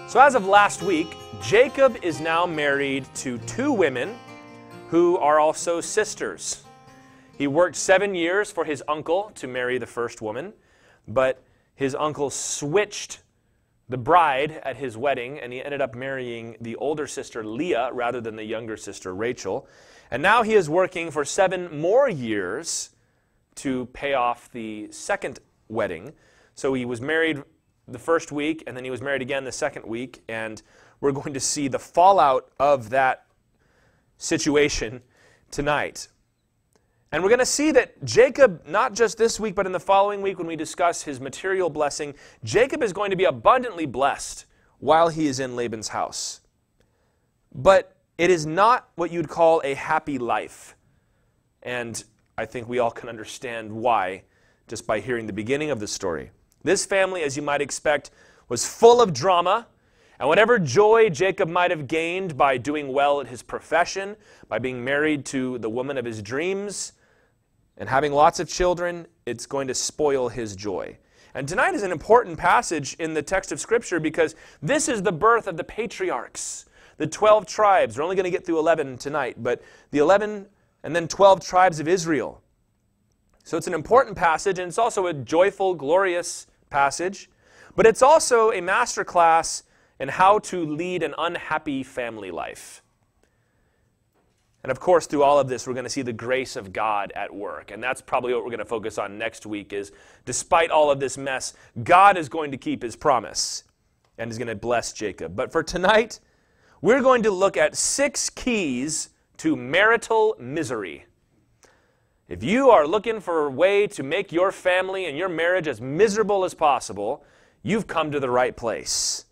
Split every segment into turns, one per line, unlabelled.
So as of last week, Jacob is now married to two women who are also sisters. He worked 7 years for his uncle to marry the first woman, but his uncle switched the bride at his wedding, and he ended up marrying the older sister Leah rather than the younger sister Rachel. And now he is working for 7 more years to pay off the second wedding. So he was married the first week, and then he was married again the second week, and we're going to see the fallout of that situation tonight. And we're going to see that Jacob, not just this week, but in the following week when we discuss his material blessing, Jacob is going to be abundantly blessed while he is in Laban's house. But it is not what you'd call a happy life. And I think we all can understand why just by hearing the beginning of the story. This family, as you might expect, was full of drama, and whatever joy Jacob might have gained by doing well at his profession, by being married to the woman of his dreams, and having lots of children, it's going to spoil his joy. And tonight is an important passage in the text of Scripture because this is the birth of the patriarchs, the 12 tribes. We're only going to get through 11 tonight, but the 11 and then 12 tribes of Israel. So it's an important passage, and it's also a joyful, glorious passage, but it's also a masterclass in how to lead an unhappy family life. And of course, through all of this, we're going to see the grace of God at work. And that's probably what we're going to focus on next week is, despite all of this mess, God is going to keep his promise and is going to bless Jacob. But for tonight, we're going to look at 6 keys to marital misery. If you are looking for a way to make your family and your marriage as miserable as possible, you've come to the right place.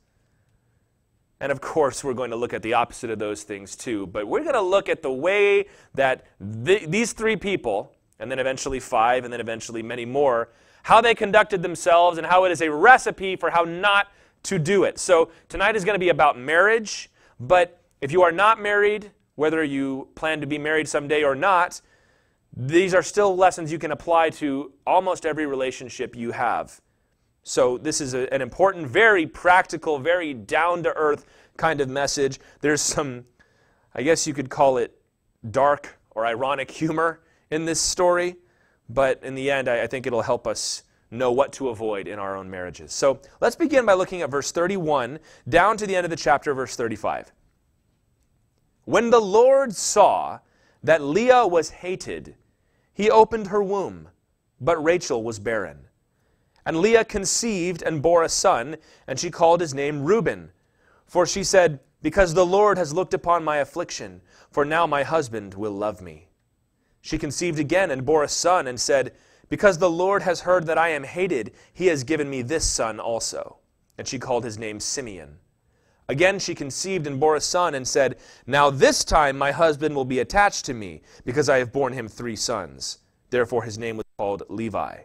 And of course, we're going to look at the opposite of those things too. But we're going to look at the way that these 3 people, and then eventually 5, and then eventually many more, how they conducted themselves and how it is a recipe for how not to do it. So tonight is going to be about marriage. But if you are not married, whether you plan to be married someday or not, these are still lessons you can apply to almost every relationship you have. So this is an important, very practical, very down-to-earth kind of message. There's some, I guess you could call it dark or ironic humor in this story, but in the end, I think it'll help us know what to avoid in our own marriages. So let's begin by looking at verse 31 down to the end of the chapter, verse 35. When the Lord saw that Leah was hated, he opened her womb, but Rachel was barren. And Leah conceived and bore a son, and she called his name Reuben. For she said, because the Lord has looked upon my affliction, for now my husband will love me. She conceived again and bore a son, and said, because the Lord has heard that I am hated, he has given me this son also. And she called his name Simeon. Again she conceived and bore a son, and said, now this time my husband will be attached to me, because I have borne him 3 sons. Therefore his name was called Levi.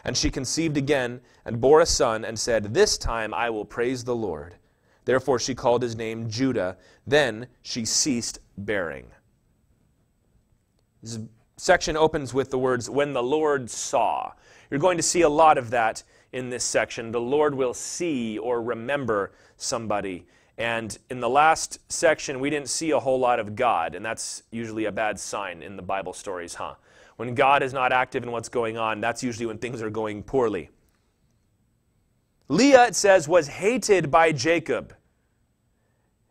And she conceived again and bore a son, and said, this time I will praise the Lord. Therefore she called his name Judah. Then she ceased bearing. This section opens with the words, when the Lord saw. You're going to see a lot of that in this section. The Lord will see or remember somebody. And in the last section, we didn't see a whole lot of God, and that's usually a bad sign in the Bible stories, huh? When God is not active in what's going on, that's usually when things are going poorly. Leah, it says, was hated by Jacob.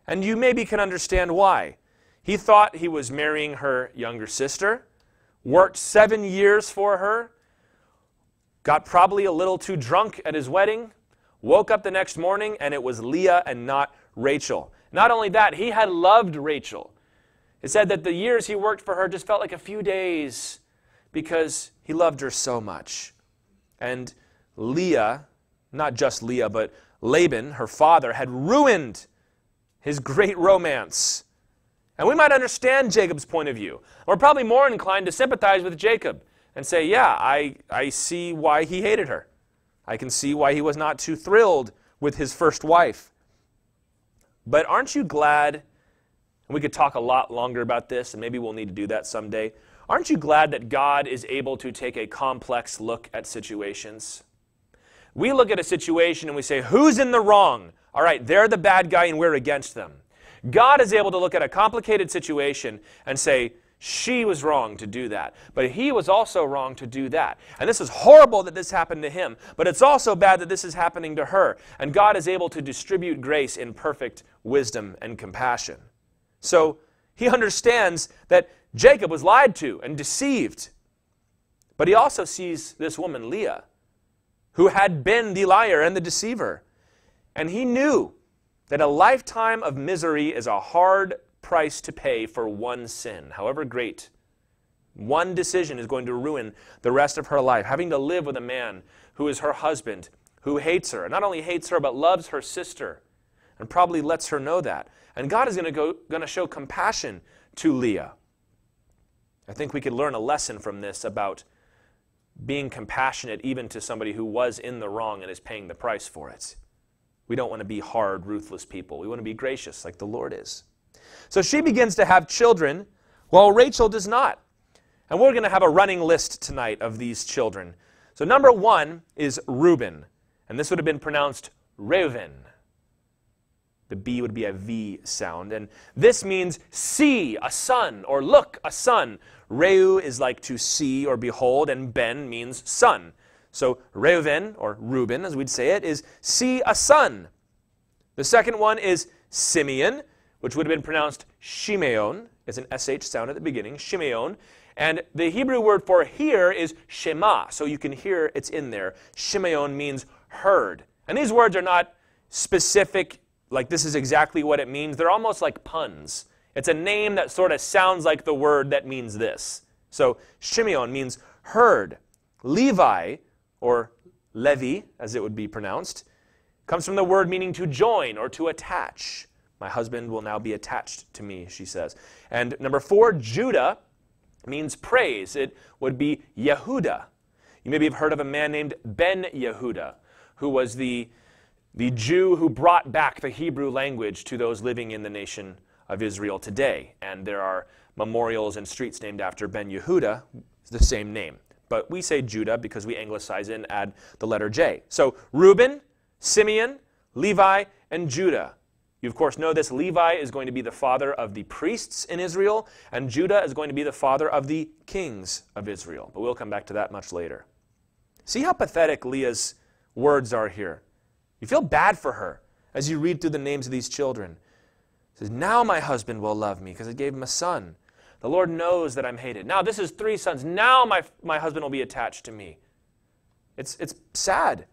And you maybe can understand why. He thought he was marrying her younger sister, worked 7 years for her, got probably a little too drunk at his wedding, woke up the next morning, and it was Leah and not Rachel. Not only that, he had loved Rachel. It said that the years he worked for her just felt like a few days because he loved her so much. And Leah, not just Leah, but Laban, her father, had ruined his great romance. And we might understand Jacob's point of view. We're probably more inclined to sympathize with Jacob and say, yeah, I see why he hated her. I can see why he was not too thrilled with his first wife. But aren't you glad, and we could talk a lot longer about this, and maybe we'll need to do that someday, aren't you glad that God is able to take a complex look at situations? We look at a situation and we say, who's in the wrong? all right, they're the bad guy and we're against them. God is able to look at a complicated situation and say, she was wrong to do that, but he was also wrong to do that. And this is horrible that this happened to him, but it's also bad that this is happening to her. And God is able to distribute grace in perfect wisdom and compassion. So he understands that Jacob was lied to and deceived. But he also sees this woman, Leah, who had been the liar and the deceiver. And he knew that a lifetime of misery is a hard price to pay for one sin, however great. One decision is going to ruin the rest of her life. Having to live with a man who is her husband, who hates her, and not only hates her, but loves her sister, and probably lets her know that. And God is going to show compassion to Leah. I think we could learn a lesson from this about being compassionate even to somebody who was in the wrong and is paying the price for it. We don't want to be hard, ruthless people. We want to be gracious like the Lord is. So she begins to have children, while Rachel does not. And we're going to have a running list tonight of these children. So number 1 is Reuben, and this would have been pronounced Reuven. The B would be a V sound, and this means see, a son, or look, a son. Reu is like to see or behold, and Ben means son. So Reuven, or Reuben as we'd say it, is see a son. The second one is Simeon, which would have been pronounced Shimeon. It's an SH sound at the beginning, Shimeon. And the Hebrew word for hear is Shema, so you can hear it's in there. Shimeon means heard. And these words are not specific, like this is exactly what it means. They're almost like puns. It's a name that sort of sounds like the word that means this. So Shimeon means heard. Levi, or Levi, as it would be pronounced, comes from the word meaning to join or to attach. My husband will now be attached to me, she says. And number 4, Judah, means praise. It would be Yehuda. You maybe have heard of a man named Ben Yehuda, who was the Jew who brought back the Hebrew language to those living in the nation of Israel today. And there are memorials and streets named after Ben Yehuda, the same name. But we say Judah because we anglicize it and add the letter J. So Reuben, Simeon, Levi, and Judah. You, of course, know this. Levi is going to be the father of the priests in Israel, and Judah is going to be the father of the kings of Israel. But we'll come back to that much later. See how pathetic Leah's words are here. You feel bad for her as you read through the names of these children. It says, now my husband will love me because I gave him a son. The Lord knows that I'm hated. Now this is 3 sons. Now my husband will be attached to me. It's sad.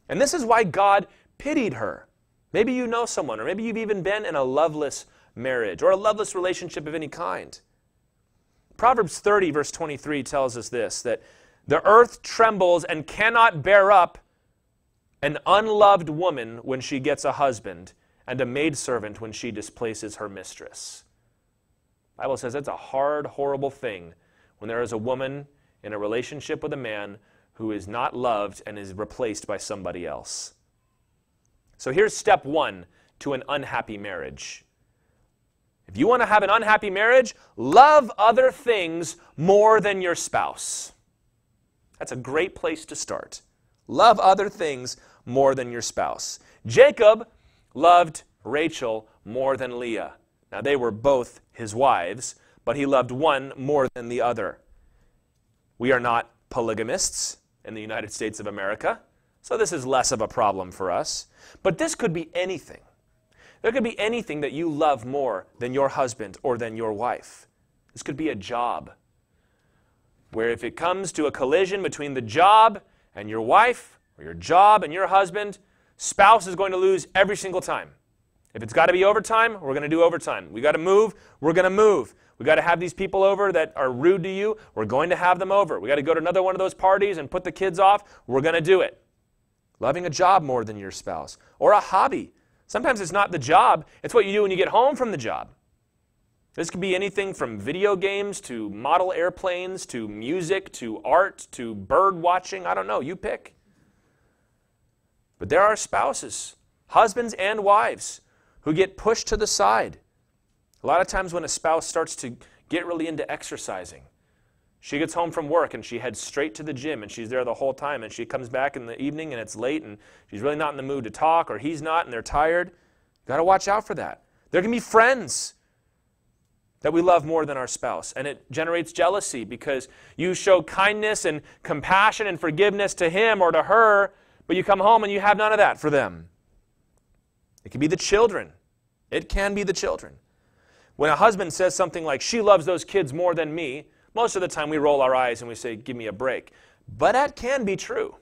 And this is why God pitied her. Maybe you know someone, or maybe you've even been in a loveless marriage or a loveless relationship of any kind. Proverbs 30, verse 23 tells us this, that the earth trembles and cannot bear up an unloved woman when she gets a husband, and a maidservant when she displaces her mistress. The Bible says it's a hard, horrible thing when there is a woman in a relationship with a man who is not loved and is replaced by somebody else. So here's step 1 to an unhappy marriage. If you want to have an unhappy marriage, love other things more than your spouse. That's a great place to start. Love other things more than your spouse. Jacob loved Rachel more than Leah. Now they were both his wives, but he loved one more than the other. We are not polygamists in the United States of America, so this is less of a problem for us. But this could be anything. There could be anything that you love more than your husband or than your wife. This could be a job, where if it comes to a collision between the job and your wife, or your job and your husband, spouse is going to lose every single time. If it's got to be overtime, we're going to do overtime. We got to move, we're going to move. We got to have these people over that are rude to you, we're going to have them over. We got to go to another one of those parties and put the kids off, we're going to do it. Loving a job more than your spouse, or a hobby. Sometimes it's not the job, it's what you do when you get home from the job. This could be anything from video games to model airplanes to music to art to bird watching. I don't know, you pick. But there are spouses, husbands and wives, who get pushed to the side. A lot of times when a spouse starts to get really into exercising, She gets home from work and she heads straight to the gym and she's there the whole time, and she comes back in the evening and it's late and she's really not in the mood to talk, or he's not and they're tired. You've got to watch out for that. There can be friends that we love more than our spouse, and it generates jealousy because you show kindness and compassion and forgiveness to him or to her, but you come home and you have none of that for them. It can be the children. It can be the children. When a husband says something like, she loves those kids more than me, most of the time we roll our eyes and we say, give me a break. But that can be true.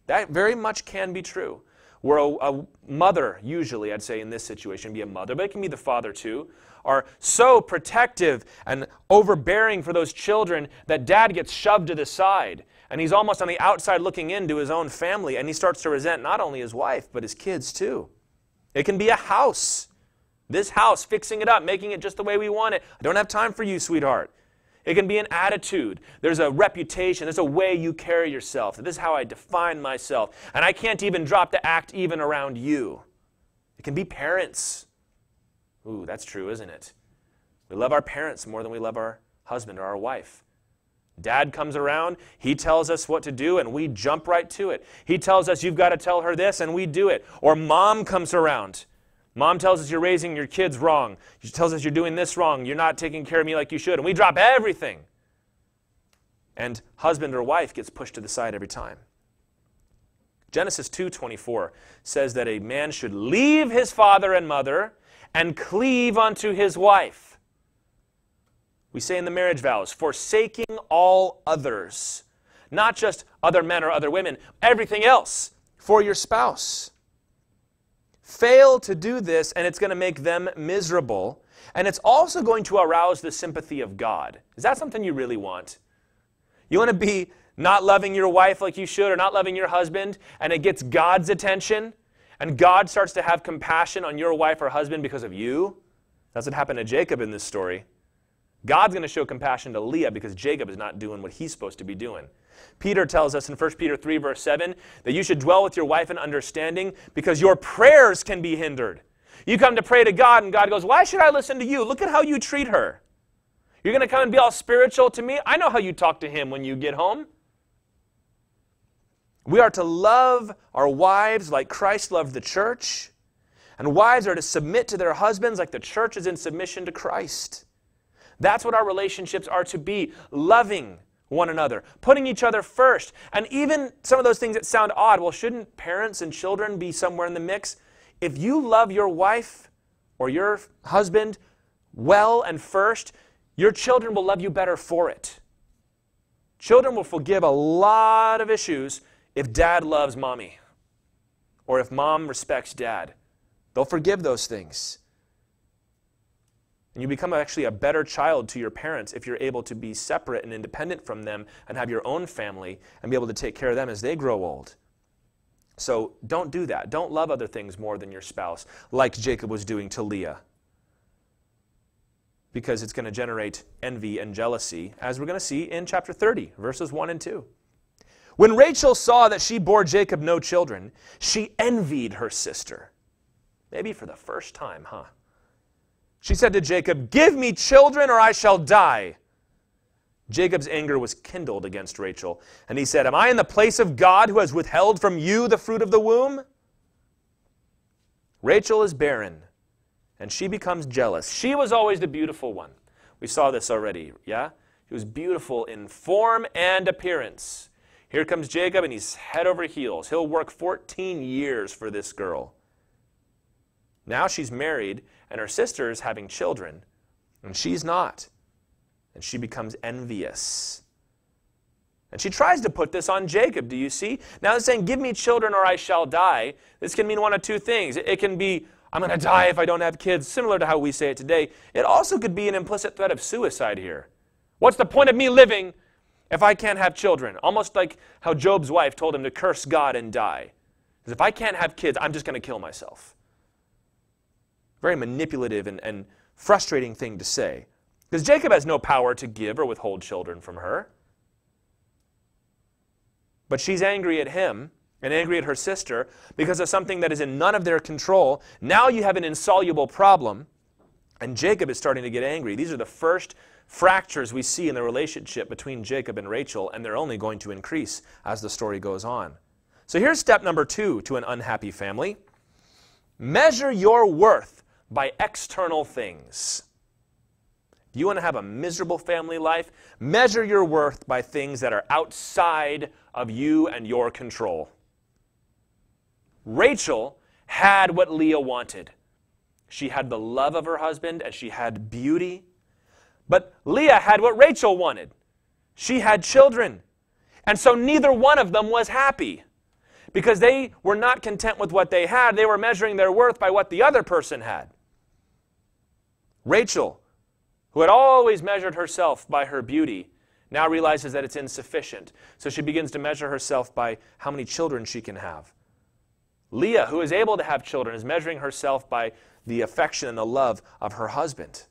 That very much can be true. Where a mother, usually I'd say in this situation, be a mother, but it can be the father too, are so protective and overbearing for those children that dad gets shoved to the side. And he's almost on the outside looking into his own family, and he starts to resent not only his wife, but his kids too. It can be a house. This house, fixing it up, making it just the way we want it. I don't have time for you, sweetheart. It can be an attitude. There's a reputation. There's a way you carry yourself. This is how I define myself. And I can't even drop the act even around you. It can be parents. Ooh, that's true, isn't it? We love our parents more than we love our husband or our wife. Dad comes around, he tells us what to do, and we jump right to it. He tells us, you've got to tell her this, and we do it. Or mom comes around. Mom tells us you're raising your kids wrong. She tells us you're doing this wrong. You're not taking care of me like you should. And we drop everything. And husband or wife gets pushed to the side every time. Genesis 2:24 says that a man should leave his father and mother and cleave unto his wife. We say in the marriage vows, forsaking all others. Not just other men or other women, everything else for your spouse. Fail to do this, and it's going to make them miserable. And it's also going to arouse the sympathy of God. Is that something you really want? You want to be not loving your wife like you should, or not loving your husband, and it gets God's attention, and God starts to have compassion on your wife or husband because of you? That's what happened to Jacob in this story. God's going to show compassion to Leah because Jacob is not doing what he's supposed to be doing. Peter tells us in 1 Peter 3, verse 7, that you should dwell with your wife in understanding because your prayers can be hindered. You come to pray to God and God goes, why should I listen to you? Look at how you treat her. You're going to come and be all spiritual to me? I know how you talk to him when you get home. We are to love our wives like Christ loved the church. And wives are to submit to their husbands like the church is in submission to Christ. That's what our relationships are to be, loving one another, putting each other first. And even some of those things that sound odd, well, shouldn't parents and children be somewhere in the mix? If you love your wife or your husband well and first, your children will love you better for it. Children will forgive a lot of issues if dad loves mommy or if mom respects dad. They'll forgive those things. And you become actually a better child to your parents if you're able to be separate and independent from them and have your own family and be able to take care of them as they grow old. So don't do that. Don't love other things more than your spouse, like Jacob was doing to Leah. Because it's going to generate envy and jealousy, as we're going to see in chapter 30, verses 1 and 2. When Rachel saw that she bore Jacob no children, she envied her sister. Maybe for the first time, huh? She said to Jacob, give me children or I shall die. Jacob's anger was kindled against Rachel, and he said, am I in the place of God who has withheld from you the fruit of the womb? Rachel is barren, and she becomes jealous. She was always the beautiful one. We saw this already, yeah? She was beautiful in form and appearance. Here comes Jacob, and he's head over heels. He'll work 14 years for this girl. Now she's married, and her sister is having children, and she's not. And she becomes envious. And she tries to put this on Jacob, do you see? Now it's saying, give me children or I shall die. This can mean one of two things. It can be, I'm going to die if I don't have kids, similar to how we say it today. It also could be an implicit threat of suicide here. What's the point of me living if I can't have children? Almost like how Job's wife told him to curse God and die. Because if I can't have kids, I'm just going to kill myself. Very manipulative and frustrating thing to say. Because Jacob has no power to give or withhold children from her. But she's angry at him and angry at her sister because of something that is in none of their control. Now you have an insoluble problem, and Jacob is starting to get angry. These are the first fractures we see in the relationship between Jacob and Rachel, and they're only going to increase as the story goes on. So here's step number 2 to an unhappy family. Measure your worth by external things. If you want to have a miserable family life, measure your worth by things that are outside of you and your control. Rachel had what Leah wanted. She had the love of her husband and she had beauty. But Leah had what Rachel wanted. She had children. And so neither one of them was happy because they were not content with what they had. They were measuring their worth by what the other person had. Rachel, who had always measured herself by her beauty, now realizes that it's insufficient. So she begins to measure herself by how many children she can have. Leah, who is able to have children, is measuring herself by the affection and the love of her husband.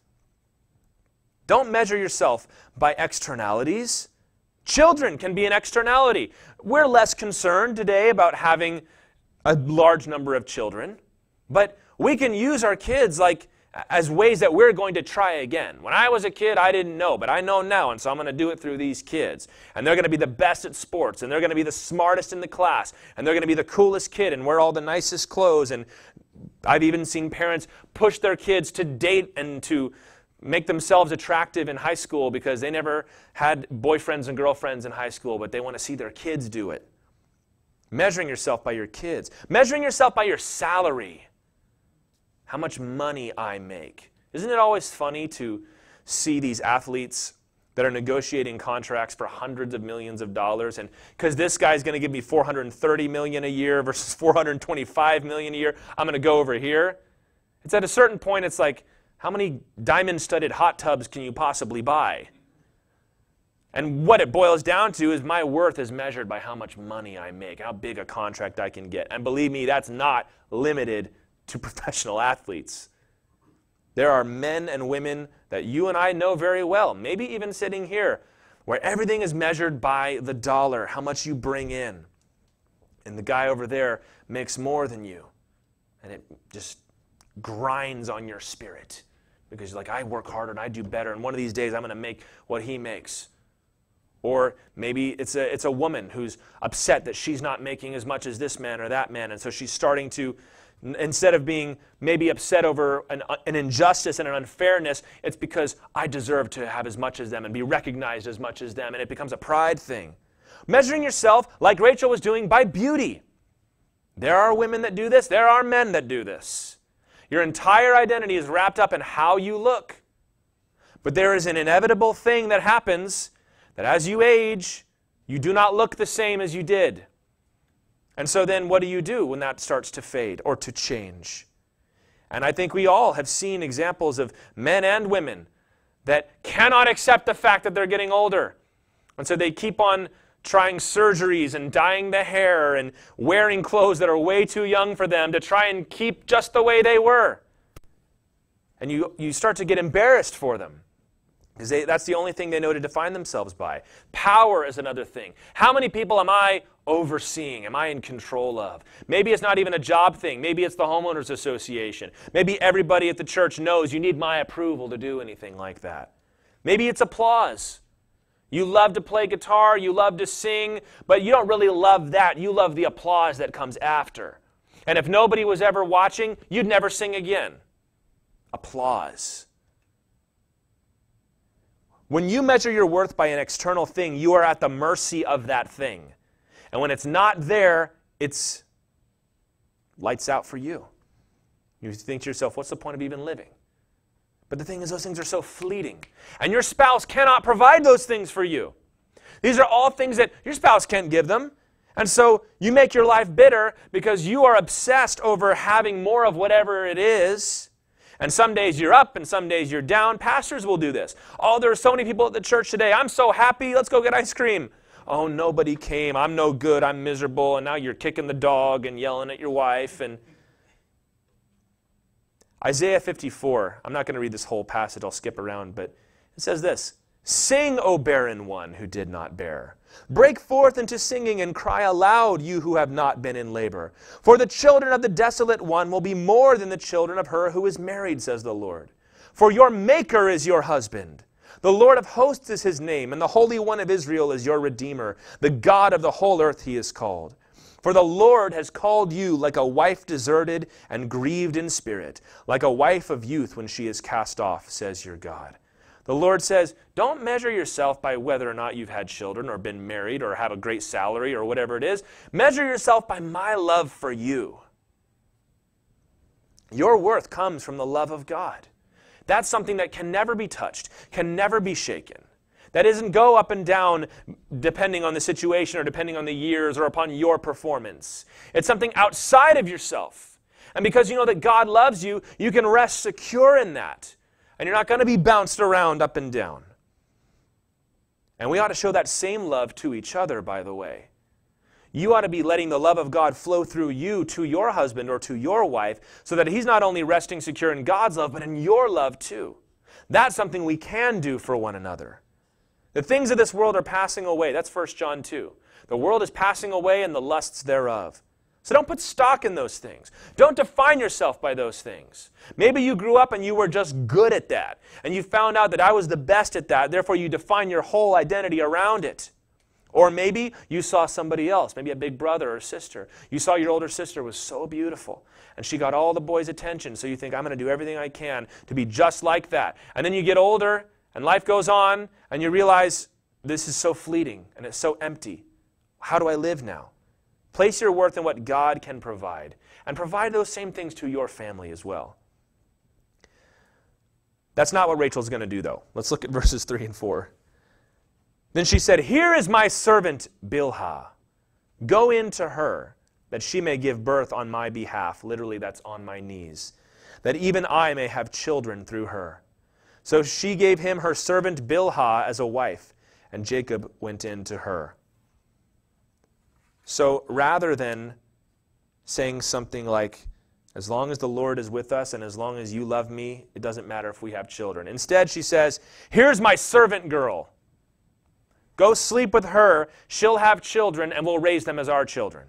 Don't measure yourself by externalities. Children can be an externality. We're less concerned today about having a large number of children, but we can use our kids as ways that we're going to try again. When I was a kid, I didn't know, but I know now, and so I'm going to do it through these kids. And they're going to be the best at sports, and they're going to be the smartest in the class, and they're going to be the coolest kid and wear all the nicest clothes. And I've even seen parents push their kids to date and to make themselves attractive in high school because they never had boyfriends and girlfriends in high school, but they want to see their kids do it. Measuring yourself by your kids. Measuring yourself by your salary. How much money I make. Isn't it always funny to see these athletes that are negotiating contracts for hundreds of millions of dollars, and because this guy's going to give me $430 million a year versus $425 million a year, I'm going to go over here. It's at a certain point, it's like, how many diamond-studded hot tubs can you possibly buy? And what it boils down to is my worth is measured by how much money I make, how big a contract I can get. And believe me, that's not limited to professional athletes. There are men and women that you and I know very well, maybe even sitting here, where everything is measured by the dollar, how much you bring in. And the guy over there makes more than you. And it just grinds on your spirit. Because you're like, I work harder and I do better, and one of these days I'm going to make what he makes. Or maybe it's a woman who's upset that she's not making as much as this man or that man, and so she's starting to, instead of being maybe upset over an injustice and an unfairness, it's because I deserve to have as much as them and be recognized as much as them, and it becomes a pride thing. Measuring yourself, like Rachel was doing, by beauty. There are women that do this. There are men that do this. Your entire identity is wrapped up in how you look. But there is an inevitable thing that happens, that as you age, you do not look the same as you did. And so then what do you do when that starts to fade or to change? And I think we all have seen examples of men and women that cannot accept the fact that they're getting older. And so they keep on trying surgeries and dyeing the hair and wearing clothes that are way too young for them to try and keep just the way they were. And you start to get embarrassed for them. Because that's the only thing they know to define themselves by. Power is another thing. How many people am I overseeing? Am I in control of? Maybe it's not even a job thing. Maybe it's the homeowners association. Maybe everybody at the church knows you need my approval to do anything like that. Maybe it's applause. You love to play guitar, you love to sing, but you don't really love that. You love the applause that comes after. And if nobody was ever watching, you'd never sing again. Applause. When you measure your worth by an external thing, you are at the mercy of that thing. And when it's not there, it's lights out for you. You think to yourself, what's the point of even living? But the thing is, those things are so fleeting. And your spouse cannot provide those things for you. These are all things that your spouse can't give them. And so you make your life bitter because you are obsessed over having more of whatever it is. And some days you're up and some days you're down. Pastors will do this. Oh, there are so many people at the church today. I'm so happy. Let's go get ice cream. Oh, nobody came. I'm no good. I'm miserable. And now you're kicking the dog and yelling at your wife. And Isaiah 54, I'm not going to read this whole passage. I'll skip around. But it says this, "Sing, O barren one who did not bear. Break forth into singing and cry aloud, you who have not been in labor. For the children of the desolate one will be more than the children of her who is married, says the Lord. For your Maker is your husband, The Lord of hosts is his name, and the Holy One of Israel is your Redeemer. The God of the whole earth he is called. For the Lord has called you like a wife deserted and grieved in spirit, like a wife of youth when she is cast off, says your God. The Lord says, don't measure yourself by whether or not you've had children or been married or have a great salary or whatever it is. Measure yourself by my love for you. Your worth comes from the love of God. That's something that can never be touched, can never be shaken. That isn't go up and down depending on the situation or depending on the years or upon your performance. It's something outside of yourself. And because you know that God loves you, you can rest secure in that. And you're not going to be bounced around up and down. And we ought to show that same love to each other, by the way. You ought to be letting the love of God flow through you to your husband or to your wife so that he's not only resting secure in God's love, but in your love too. That's something we can do for one another. The things of this world are passing away. That's 1 John 2. The world is passing away and the lusts thereof. So don't put stock in those things. Don't define yourself by those things. Maybe you grew up and you were just good at that. And you found out that I was the best at that. Therefore, you define your whole identity around it. Or maybe you saw somebody else, maybe a big brother or sister. You saw your older sister was so beautiful, and she got all the boys' attention, so you think, I'm going to do everything I can to be just like that. And then you get older, and life goes on, and you realize, this is so fleeting, and it's so empty. How do I live now? Place your worth in what God can provide, and provide those same things to your family as well. That's not what Rachel's going to do, though. Let's look at verses 3 and 4. Then she said, here is my servant Bilhah. Go in to her, that she may give birth on my behalf. Literally, that's on my knees. That even I may have children through her. So she gave him her servant Bilhah as a wife, and Jacob went in to her. So rather than saying something like, as long as the Lord is with us and as long as you love me, it doesn't matter if we have children. Instead, she says, here's my servant girl. Go sleep with her, she'll have children, and we'll raise them as our children.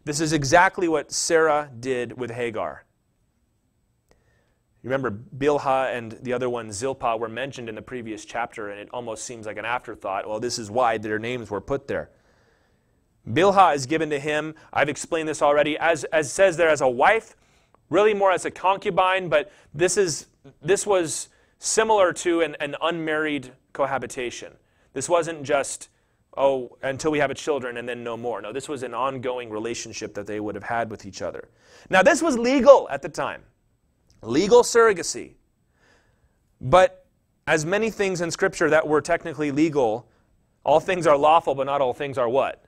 This is exactly what Sarah did with Hagar. You remember Bilhah and the other one, Zilpah, were mentioned in the previous chapter, and it almost seems like an afterthought. Well, this is why their names were put there. Bilhah is given to him, I've explained this already, as says there, as a wife, really more as a concubine, but this was similar to an unmarried cohabitation. This wasn't just, until we have a children and then no more. No, this was an ongoing relationship that they would have had with each other. Now, this was legal at the time. Legal surrogacy. But as many things in Scripture that were technically legal, all things are lawful, but not all things are what?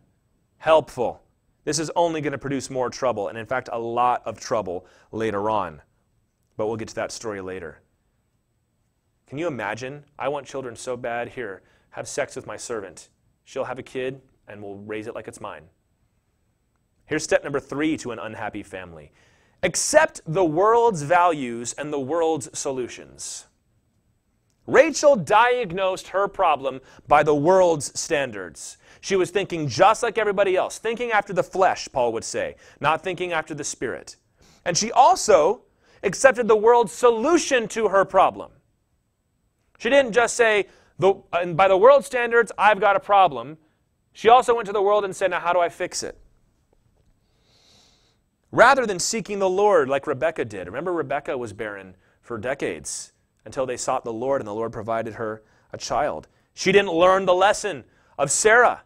Helpful. This is only going to produce more trouble, and in fact, a lot of trouble later on. But we'll get to that story later. Can you imagine? I want children so bad. Here, have sex with my servant. She'll have a kid, and we'll raise it like it's mine. Here's step number 3 to an unhappy family. Accept the world's values and the world's solutions. Rachel diagnosed her problem by the world's standards. She was thinking just like everybody else, thinking after the flesh, Paul would say, not thinking after the Spirit. And she also accepted the world's solution to her problem. She didn't just say, by the world's standards, I've got a problem. She also went to the world and said, now how do I fix it? Rather than seeking the Lord like Rebekah did. Remember, Rebekah was barren for decades until they sought the Lord and the Lord provided her a child. She didn't learn the lesson of Sarah,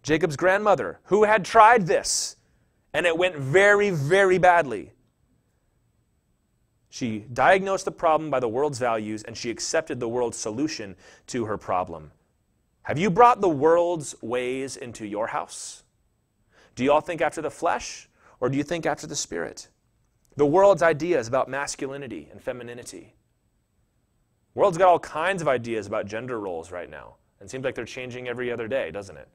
Jacob's grandmother, who had tried this, and it went very, very badly. She diagnosed the problem by the world's values, and she accepted the world's solution to her problem. Have you brought the world's ways into your house? Do you all think after the flesh, or do you think after the Spirit? The world's ideas about masculinity and femininity. The world's got all kinds of ideas about gender roles right now. It seems like they're changing every other day, doesn't it?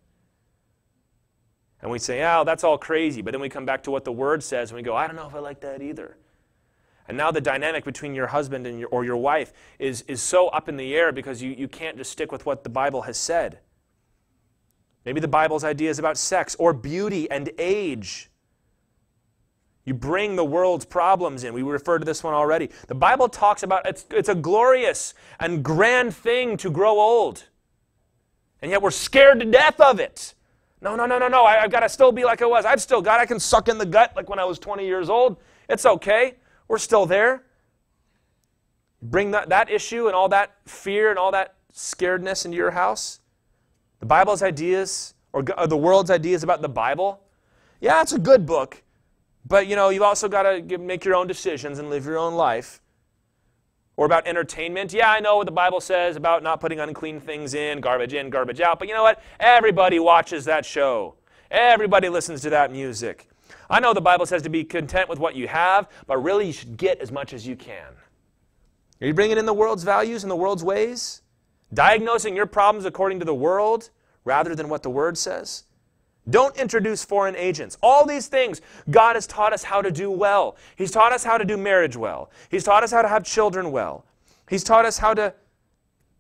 And we say, oh, that's all crazy. But then we come back to what the Word says, and we go, I don't know if I like that either. And now the dynamic between your husband and your wife is so up in the air because you can't just stick with what the Bible has said. Maybe the Bible's ideas about sex or beauty and age. You bring the world's problems in. We referred to this one already. The Bible talks about it's a glorious and grand thing to grow old. And yet we're scared to death of it. No. I've got to still be like I was. I can suck in the gut like when I was 20 years old. It's okay. We're still there. Bring that issue and all that fear and all that scaredness into your house. The Bible's ideas, or the world's ideas about the Bible. Yeah, it's a good book. But, you've also got to make your own decisions and live your own life. Or about entertainment. Yeah, I know what the Bible says about not putting unclean things in, garbage out. But you know what? Everybody watches that show. Everybody listens to that music. I know the Bible says to be content with what you have, but really you should get as much as you can. Are you bringing in the world's values and the world's ways? Diagnosing your problems according to the world rather than what the Word says? Don't introduce foreign agents. All these things, God has taught us how to do well. He's taught us how to do marriage well. He's taught us how to have children well. He's taught us how to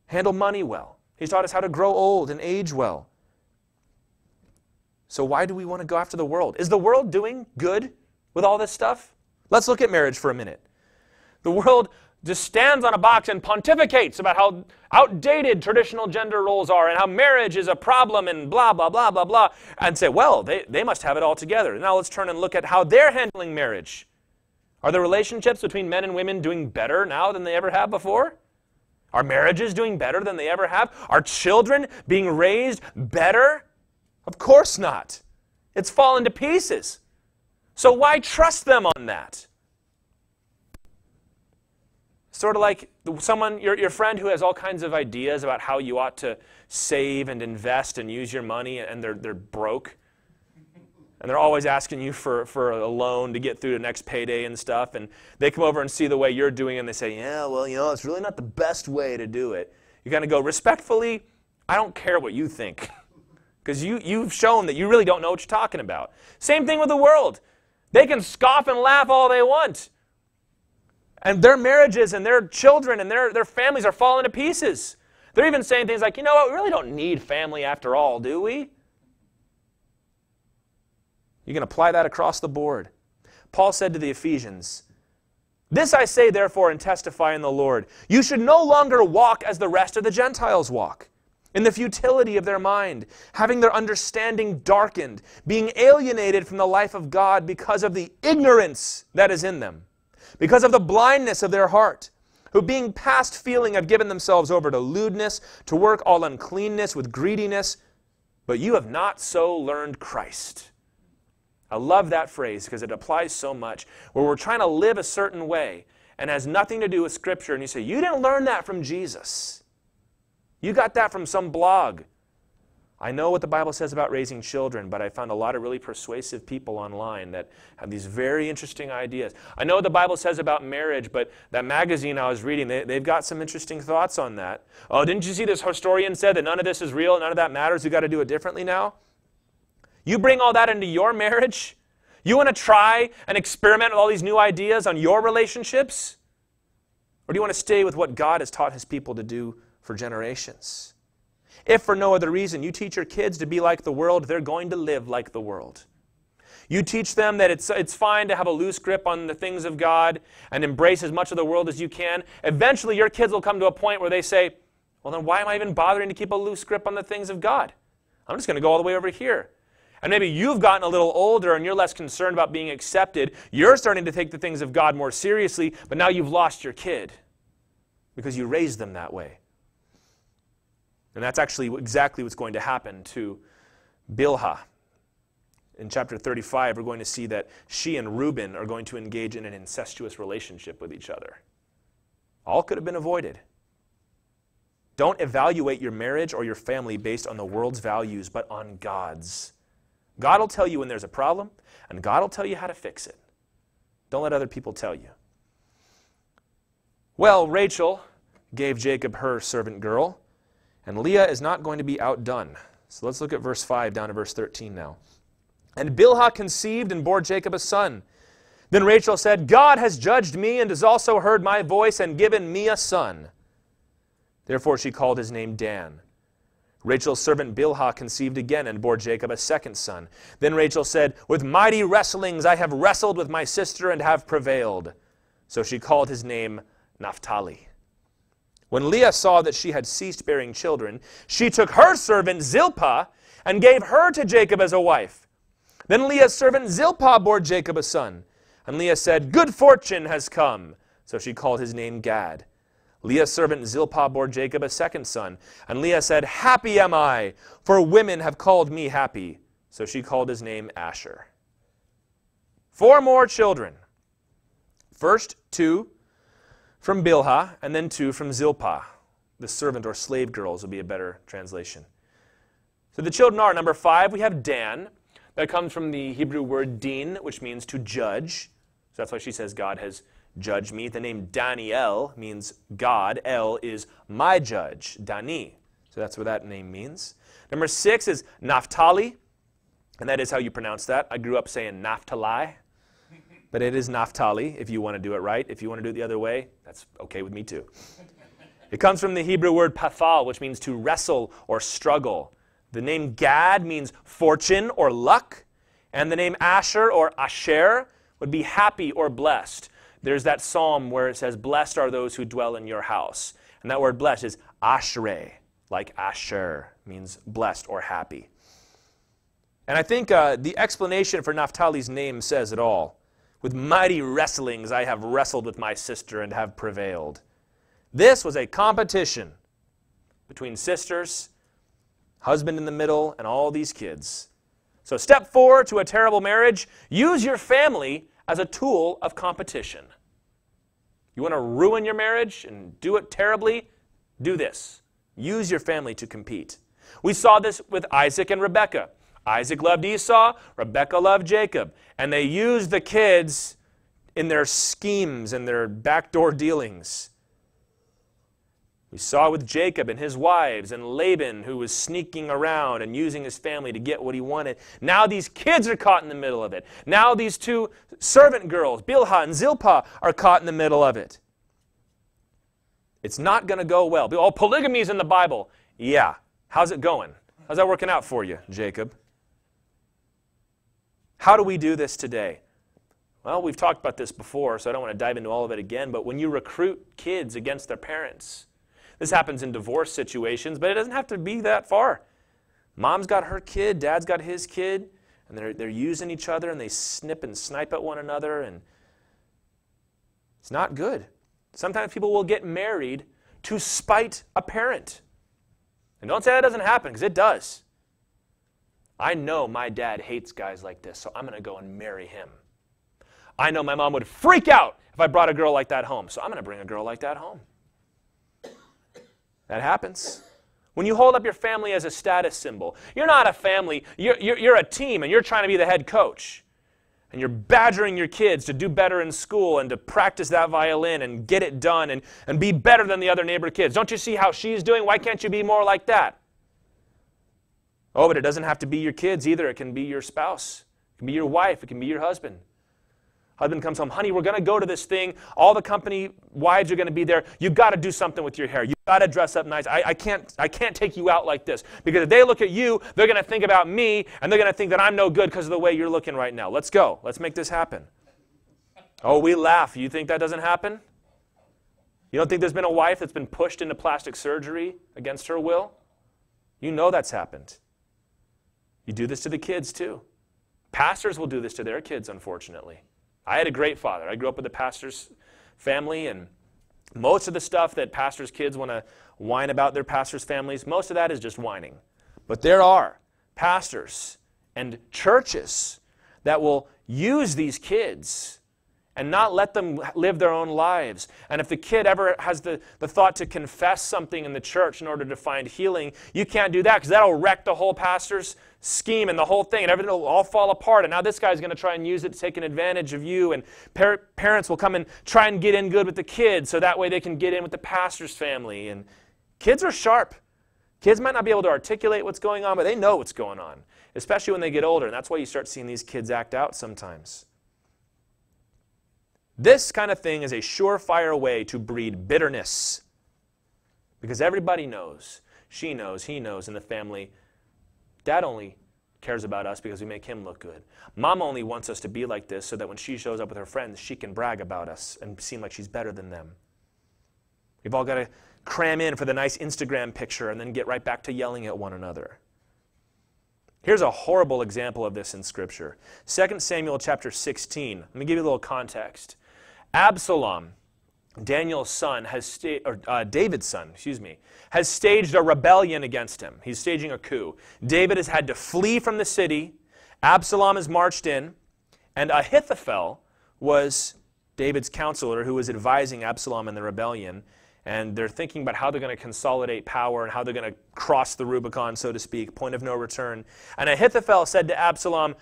handle money well. He's taught us how to grow old and age well. So why do we want to go after the world? Is the world doing good with all this stuff? Let's look at marriage for a minute. The world just stands on a box and pontificates about how outdated traditional gender roles are and how marriage is a problem and blah, blah, blah, blah, blah, and say, well, they must have it all together. Now let's turn and look at how they're handling marriage. Are the relationships between men and women doing better now than they ever have before? Are marriages doing better than they ever have? Are children being raised better? Of course not. It's fallen to pieces. So why trust them on that? Sort of like someone, your friend who has all kinds of ideas about how you ought to save and invest and use your money, and they're broke. And they're always asking you for a loan to get through the next payday and stuff. And they come over and see the way you're doing it, and they say, yeah, well, it's really not the best way to do it. You kind of go, respectfully, I don't care what you think. Because you've shown that you really don't know what you're talking about. Same thing with the world. They can scoff and laugh all they want. And their marriages and their children and their families are falling to pieces. They're even saying things like, you know what, we really don't need family after all, do we? You can apply that across the board. Paul said to the Ephesians, this I say therefore and testify in the Lord, you should no longer walk as the rest of the Gentiles walk, in the futility of their mind, having their understanding darkened, being alienated from the life of God because of the ignorance that is in them, because of the blindness of their heart, who being past feeling have given themselves over to lewdness, to work all uncleanness with greediness, but you have not so learned Christ. I love that phrase because it applies so much, where we're trying to live a certain way and has nothing to do with Scripture, and you say, you didn't learn that from Jesus. You got that from some blog. I know what the Bible says about raising children, but I found a lot of really persuasive people online that have these very interesting ideas. I know what the Bible says about marriage, but that magazine I was reading, they've got some interesting thoughts on that. Oh, didn't you see this historian said that none of this is real, none of that matters, we've got to do it differently now? You bring all that into your marriage? You want to try and experiment with all these new ideas on your relationships? Or do you want to stay with what God has taught His people to do for generations? If for no other reason, you teach your kids to be like the world, they're going to live like the world. You teach them that it's fine to have a loose grip on the things of God and embrace as much of the world as you can. Eventually, your kids will come to a point where they say, well, then why am I even bothering to keep a loose grip on the things of God? I'm just going to go all the way over here. And maybe you've gotten a little older and you're less concerned about being accepted. You're starting to take the things of God more seriously, but now you've lost your kid because you raised them that way. And that's actually exactly what's going to happen to Bilhah. In chapter 35, we're going to see that she and Reuben are going to engage in an incestuous relationship with each other. All could have been avoided. Don't evaluate your marriage or your family based on the world's values, but on God's. God will tell you when there's a problem, and God will tell you how to fix it. Don't let other people tell you. Well, Rachel gave Jacob her servant girl, and Leah is not going to be outdone. So let's look at verse 5 down to verse 13 now. And Bilhah conceived and bore Jacob a son. Then Rachel said, God has judged me and has also heard my voice and given me a son. Therefore she called his name Dan. Rachel's servant Bilhah conceived again and bore Jacob a second son. Then Rachel said, with mighty wrestlings I have wrestled with my sister and have prevailed. So she called his name Naphtali. When Leah saw that she had ceased bearing children, she took her servant Zilpah and gave her to Jacob as a wife. Then Leah's servant Zilpah bore Jacob a son. And Leah said, good fortune has come. So she called his name Gad. Leah's servant Zilpah bore Jacob a second son. And Leah said, happy am I, for women have called me happy. So she called his name Asher. 4 more children. First 2 from Bilhah, and then 2 from Zilpah. The servant or slave girls would be a better translation. So the children are, number 5, we have Dan. That comes from the Hebrew word din, which means to judge. So that's why she says God has judged me. The name Daniel means God. El is my judge, Dani. So that's what that name means. Number 6 is Naphtali, and that is how you pronounce that. I grew up saying Naphtali, but it is Naphtali if you want to do it right. If you want to do it the other way, that's okay with me too. It comes from the Hebrew word pathal, which means to wrestle or struggle. The name Gad means fortune or luck, and the name Asher or Asher would be happy or blessed. There's that psalm where it says, blessed are those who dwell in your house. And that word blessed is Ashrei, like Asher, means blessed or happy. And I think the explanation for Naphtali's name says it all. With mighty wrestlings I have wrestled with my sister and have prevailed. This was a competition between sisters, husband in the middle, and all these kids. So step 4 to a terrible marriage, use your family as a tool of competition. You want to ruin your marriage and do it terribly? Do this. Use your family to compete. We saw this with Isaac and Rebekah. Isaac loved Esau, Rebekah loved Jacob. And they used the kids in their schemes and their backdoor dealings. We saw with Jacob and his wives and Laban, who was sneaking around and using his family to get what he wanted. Now these kids are caught in the middle of it. Now these 2 servant girls, Bilhah and Zilpah, are caught in the middle of it. It's not going to go well. Oh, polygamy is in the Bible. Yeah. How's it going? How's that working out for you, Jacob? How do we do this today? Well, we've talked about this before, so I don't want to dive into all of it again, but when you recruit kids against their parents, this happens in divorce situations, but it doesn't have to be that far. Mom's got her kid, dad's got his kid, and they're using each other, and they snip and snipe at one another, and it's not good. Sometimes people will get married to spite a parent. And don't say that doesn't happen, because it does. I know my dad hates guys like this, so I'm going to go and marry him. I know my mom would freak out if I brought a girl like that home, so I'm going to bring a girl like that home. That happens. When you hold up your family as a status symbol, you're not a family, you're a team, and you're trying to be the head coach. And you're badgering your kids to do better in school and to practice that violin and get it done and be better than the other neighbor kids. Don't you see how she's doing? Why can't you be more like that? Oh, but it doesn't have to be your kids either. It can be your spouse. It can be your wife. It can be your husband. Husband comes home, honey, we're going to go to this thing. All the company wives are going to be there. You've got to do something with your hair. You've got to dress up nice. I can't take you out like this. Because if they look at you, they're going to think about me, and they're going to think that I'm no good because of the way you're looking right now. Let's go. Let's make this happen. Oh, we laugh. You think that doesn't happen? You don't think there's been a wife that's been pushed into plastic surgery against her will? You know that's happened. You do this to the kids too. Pastors will do this to their kids, unfortunately. I had a great father. I grew up with a pastor's family, and most of the stuff that pastors' kids want to whine about their pastors' families, most of that is just whining. But there are pastors and churches that will use these kids and not let them live their own lives. And if the kid ever has the thought to confess something in the church in order to find healing, you can't do that because that'll wreck the whole pastor's scheme and the whole thing, and everything will all fall apart. And now this guy's going to try and use it to take an advantage of you, and parents will come and try and get in good with the kids so that way they can get in with the pastor's family. And kids are sharp. Kids might not be able to articulate what's going on, but they know what's going on, especially when they get older. And that's why you start seeing these kids act out sometimes. This kind of thing is a surefire way to breed bitterness, because everybody knows She knows, he knows in the family. Dad only cares about us because we make him look good. Mom only wants us to be like this so that when she shows up with her friends, she can brag about us and seem like she's better than them. We've all got to cram in for the nice Instagram picture and then get right back to yelling at one another. Here's a horrible example of this in Scripture. 2 Samuel chapter 16. Let me give you a little context. Absalom, David's son, has staged a rebellion against him. He's staging a coup. David has had to flee from the city. Absalom has marched in, and Ahithophel was David's counselor who was advising Absalom in the rebellion, and they're thinking about how they're going to consolidate power and how they're going to cross the Rubicon, so to speak, point of no return. And Ahithophel said to Absalom,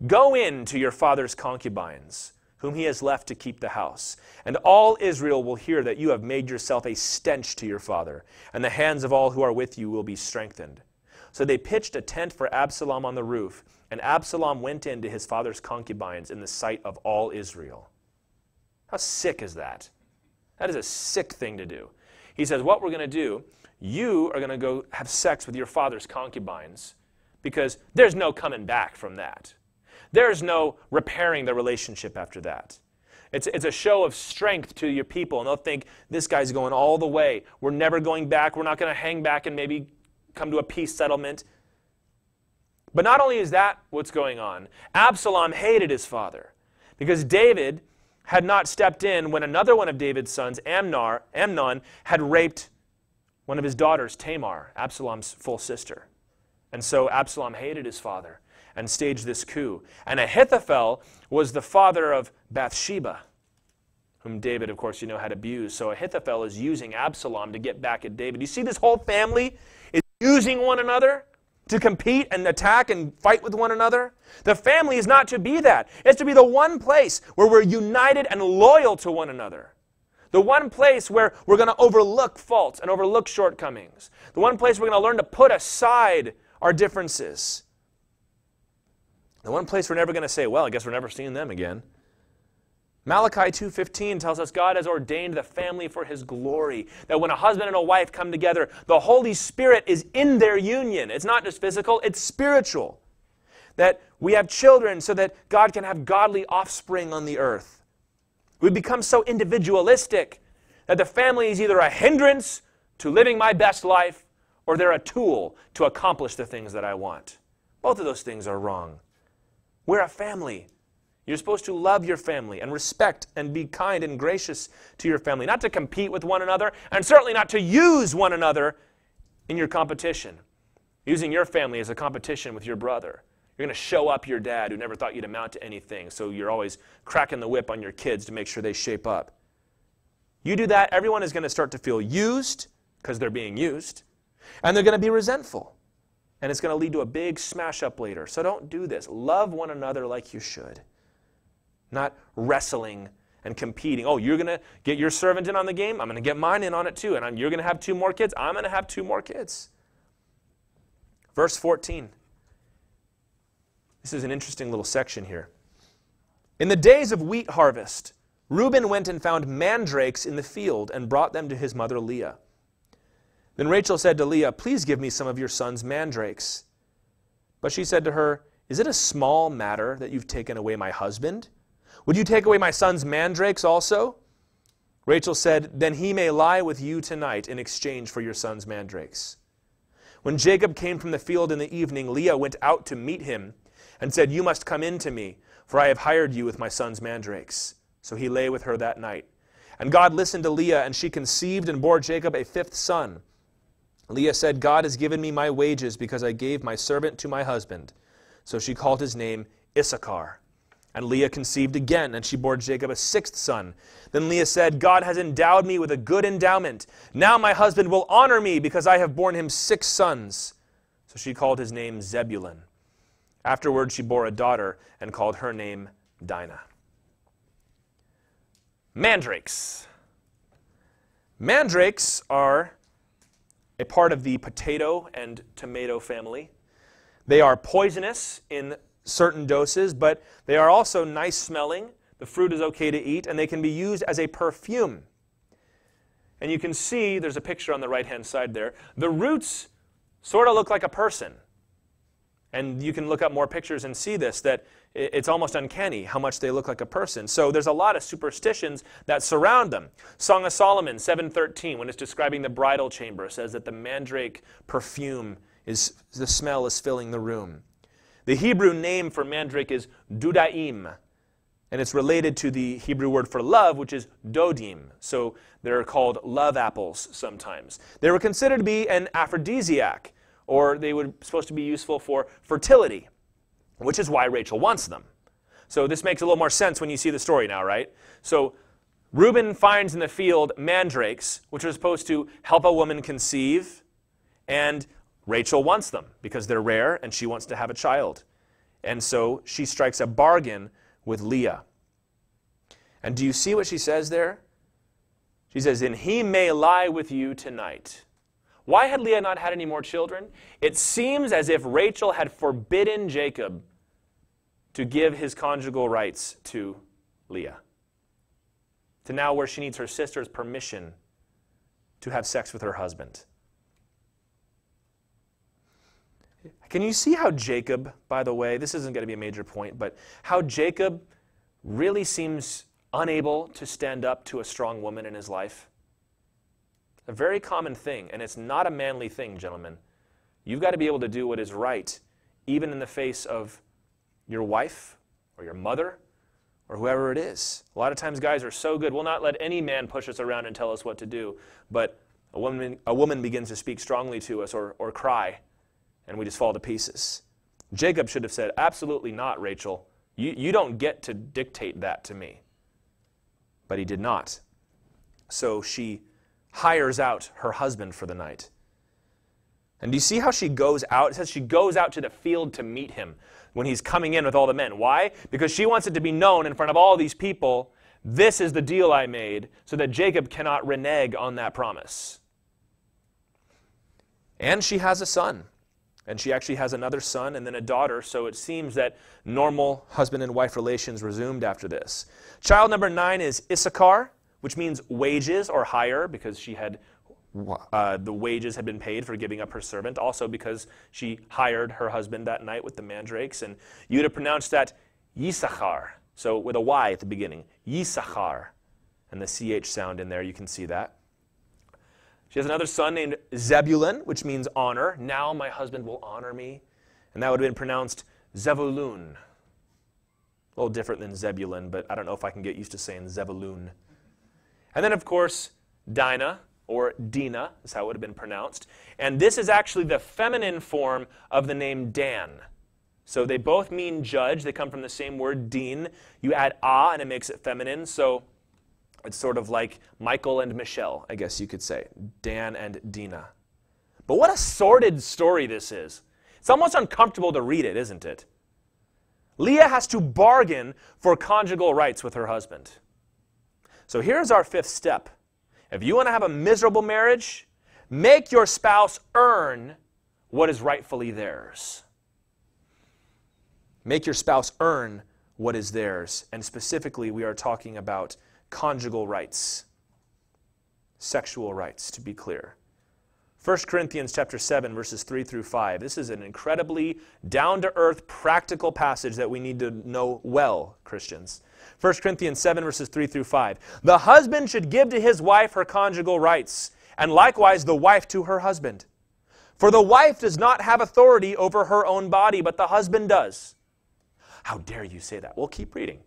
"Go in to your father's concubines, whom he has left to keep the house. And all Israel will hear that you have made yourself a stench to your father, and the hands of all who are with you will be strengthened." So they pitched a tent for Absalom on the roof, and Absalom went in to his father's concubines in the sight of all Israel. How sick is that? That is a sick thing to do. He says, what we're going to do, you are going to go have sex with your father's concubines because there's no coming back from that. There's no repairing the relationship after that. It's a show of strength to your people, and they'll think, this guy's going all the way. We're never going back. We're not going to hang back and maybe come to a peace settlement. But not only is that what's going on, Absalom hated his father because David had not stepped in when another one of David's sons, Amnon, had raped one of his daughters, Tamar, Absalom's full sister. And so Absalom hated his father and staged this coup. And Ahithophel was the father of Bathsheba, whom David, of course, had abused. So Ahithophel is using Absalom to get back at David. You see, this whole family is using one another to compete and attack and fight with one another. The family is not to be that. It's to be the one place where we're united and loyal to one another. The one place where we're going to overlook faults and overlook shortcomings. The one place we're going to learn to put aside our differences. The one place we're never going to say, well, I guess we're never seeing them again. Malachi 2:15 tells us God has ordained the family for His glory. That when a husband and a wife come together, the Holy Spirit is in their union. It's not just physical, it's spiritual. That we have children so that God can have godly offspring on the earth. We become so individualistic that the family is either a hindrance to living my best life or they're a tool to accomplish the things that I want. Both of those things are wrong. We're a family. You're supposed to love your family and respect and be kind and gracious to your family. Not to compete with one another, and certainly not to use one another in your competition. Using your family as a competition with your brother. You're going to show up your dad who never thought you'd amount to anything, so you're always cracking the whip on your kids to make sure they shape up. You do that, everyone is going to start to feel used, because they're being used, and they're going to be resentful. And it's going to lead to a big smash up later. So don't do this. Love one another like you should. Not wrestling and competing. Oh, you're going to get your servant in on the game? I'm going to get mine in on it too. And you're going to have 2 more kids? I'm going to have 2 more kids. Verse 14. This is an interesting little section here. In the days of wheat harvest, Reuben went and found mandrakes in the field and brought them to his mother Leah. Then Rachel said to Leah, "Please give me some of your son's mandrakes." But she said to her, "Is it a small matter that you've taken away my husband? Would you take away my son's mandrakes also?" Rachel said, "Then he may lie with you tonight in exchange for your son's mandrakes." When Jacob came from the field in the evening, Leah went out to meet him and said, "You must come in to me, for I have hired you with my son's mandrakes." So he lay with her that night. And God listened to Leah, and she conceived and bore Jacob a 5th son. Leah said, "God has given me my wages because I gave my servant to my husband." So she called his name Issachar. And Leah conceived again, and she bore Jacob a 6th son. Then Leah said, "God has endowed me with a good endowment. Now my husband will honor me because I have borne him 6 sons. So she called his name Zebulun. Afterward she bore a daughter and called her name Dinah. Mandrakes. Mandrakes are a part of the potato and tomato family. They are poisonous in certain doses, but they are also nice smelling. The fruit is okay to eat, and they can be used as a perfume. And you can see, there's a picture on the right-hand side there, the roots sort of look like a person. And you can look up more pictures and see this, that it's almost uncanny how much they look like a person. So there's a lot of superstitions that surround them. Song of Solomon 7:13, when it's describing the bridal chamber, says that the mandrake perfume the smell is filling the room. The Hebrew name for mandrake is dudaim, and it's related to the Hebrew word for love, which is dodim. So they're called love apples sometimes. They were considered to be an aphrodisiac, or they were supposed to be useful for fertility, which is why Rachel wants them. So this makes a little more sense when you see the story now, right? So Reuben finds in the field mandrakes, which are supposed to help a woman conceive, and Rachel wants them because they're rare and she wants to have a child. And so she strikes a bargain with Leah. And do you see what she says there? She says, "And he may lie with you tonight." Why had Leah not had any more children? It seems as if Rachel had forbidden Jacob to give his conjugal rights to Leah, to now where she needs her sister's permission to have sex with her husband. Can you see how Jacob, by the way, this isn't going to be a major point, but how Jacob really seems unable to stand up to a strong woman in his life? A very common thing, and it's not a manly thing, gentlemen. You've got to be able to do what is right, even in the face of your wife or your mother or whoever it is. A lot of times guys are so good, we'll not let any man push us around and tell us what to do, but a woman begins to speak strongly to us or cry, and we just fall to pieces. Jacob should have said, "Absolutely not, Rachel. You don't get to dictate that to me." But he did not. So she hires out her husband for the night. And do you see how she goes out? It says she goes out to the field to meet him when he's coming in with all the men. Why? Because she wants it to be known in front of all these people, this is the deal I made, so that Jacob cannot renege on that promise. And she has a son. And she actually has another son and then a daughter, so it seems that normal husband and wife relations resumed after this. Child number 9 is Issachar, which means wages or hire, because she had the wages had been paid for giving up her servant, also because she hired her husband that night with the mandrakes. And you would have pronounced that Yisachar, so with a Y at the beginning, Yisachar, and the CH sound in there, you can see that. She has another son named Zebulun, which means honor. Now my husband will honor me. And that would have been pronounced Zevulun. A little different than Zebulun, but I don't know if I can get used to saying Zevulun. And then, of course, Dinah, or Dinah, is how it would have been pronounced. And this is actually the feminine form of the name Dan. So they both mean judge. They come from the same word, din. You add ah, and it makes it feminine. So it's sort of like Michael and Michelle, I guess you could say. Dan and Dinah. But what a sordid story this is. It's almost uncomfortable to read it, isn't it? Leah has to bargain for conjugal rights with her husband. So here's our 5th step. If you want to have a miserable marriage, make your spouse earn what is rightfully theirs. Make your spouse earn what is theirs. And specifically, we are talking about conjugal rights, sexual rights, to be clear. 1 Corinthians chapter 7, verses 3 through 5. This is an incredibly down-to-earth, practical passage that we need to know well, Christians. 1 Corinthians 7, verses 3 through 5. The husband should give to his wife her conjugal rights, and likewise the wife to her husband. For the wife does not have authority over her own body, but the husband does. How dare you say that? Well, keep reading.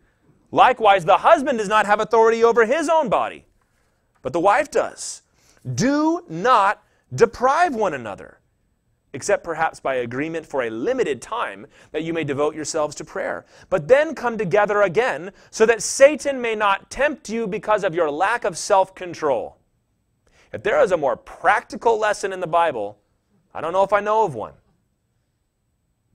Likewise, the husband does not have authority over his own body, but the wife does. Do not deprive one another, except perhaps by agreement for a limited time, that you may devote yourselves to prayer. But then come together again, so that Satan may not tempt you because of your lack of self-control. If there is a more practical lesson in the Bible, I don't know if I know of one.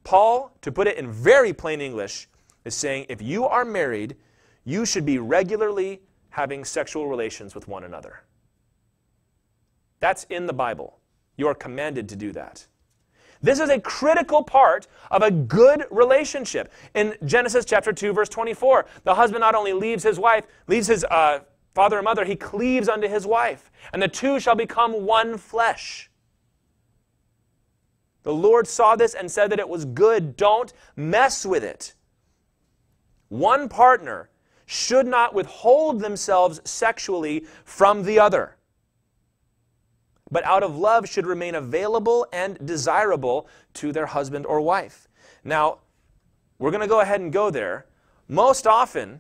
Paul, to put it in very plain English, is saying if you are married, you should be regularly having sexual relations with one another. That's in the Bible. You are commanded to do that. This is a critical part of a good relationship. In Genesis chapter 2, verse 24, the husband not only leaves his father and mother, he cleaves unto his wife, and the two shall become one flesh. The Lord saw this and said that it was good. Don't mess with it. One partner should not withhold themselves sexually from the other, but out of love should remain available and desirable to their husband or wife. Now, we're going to go ahead and go there. Most often,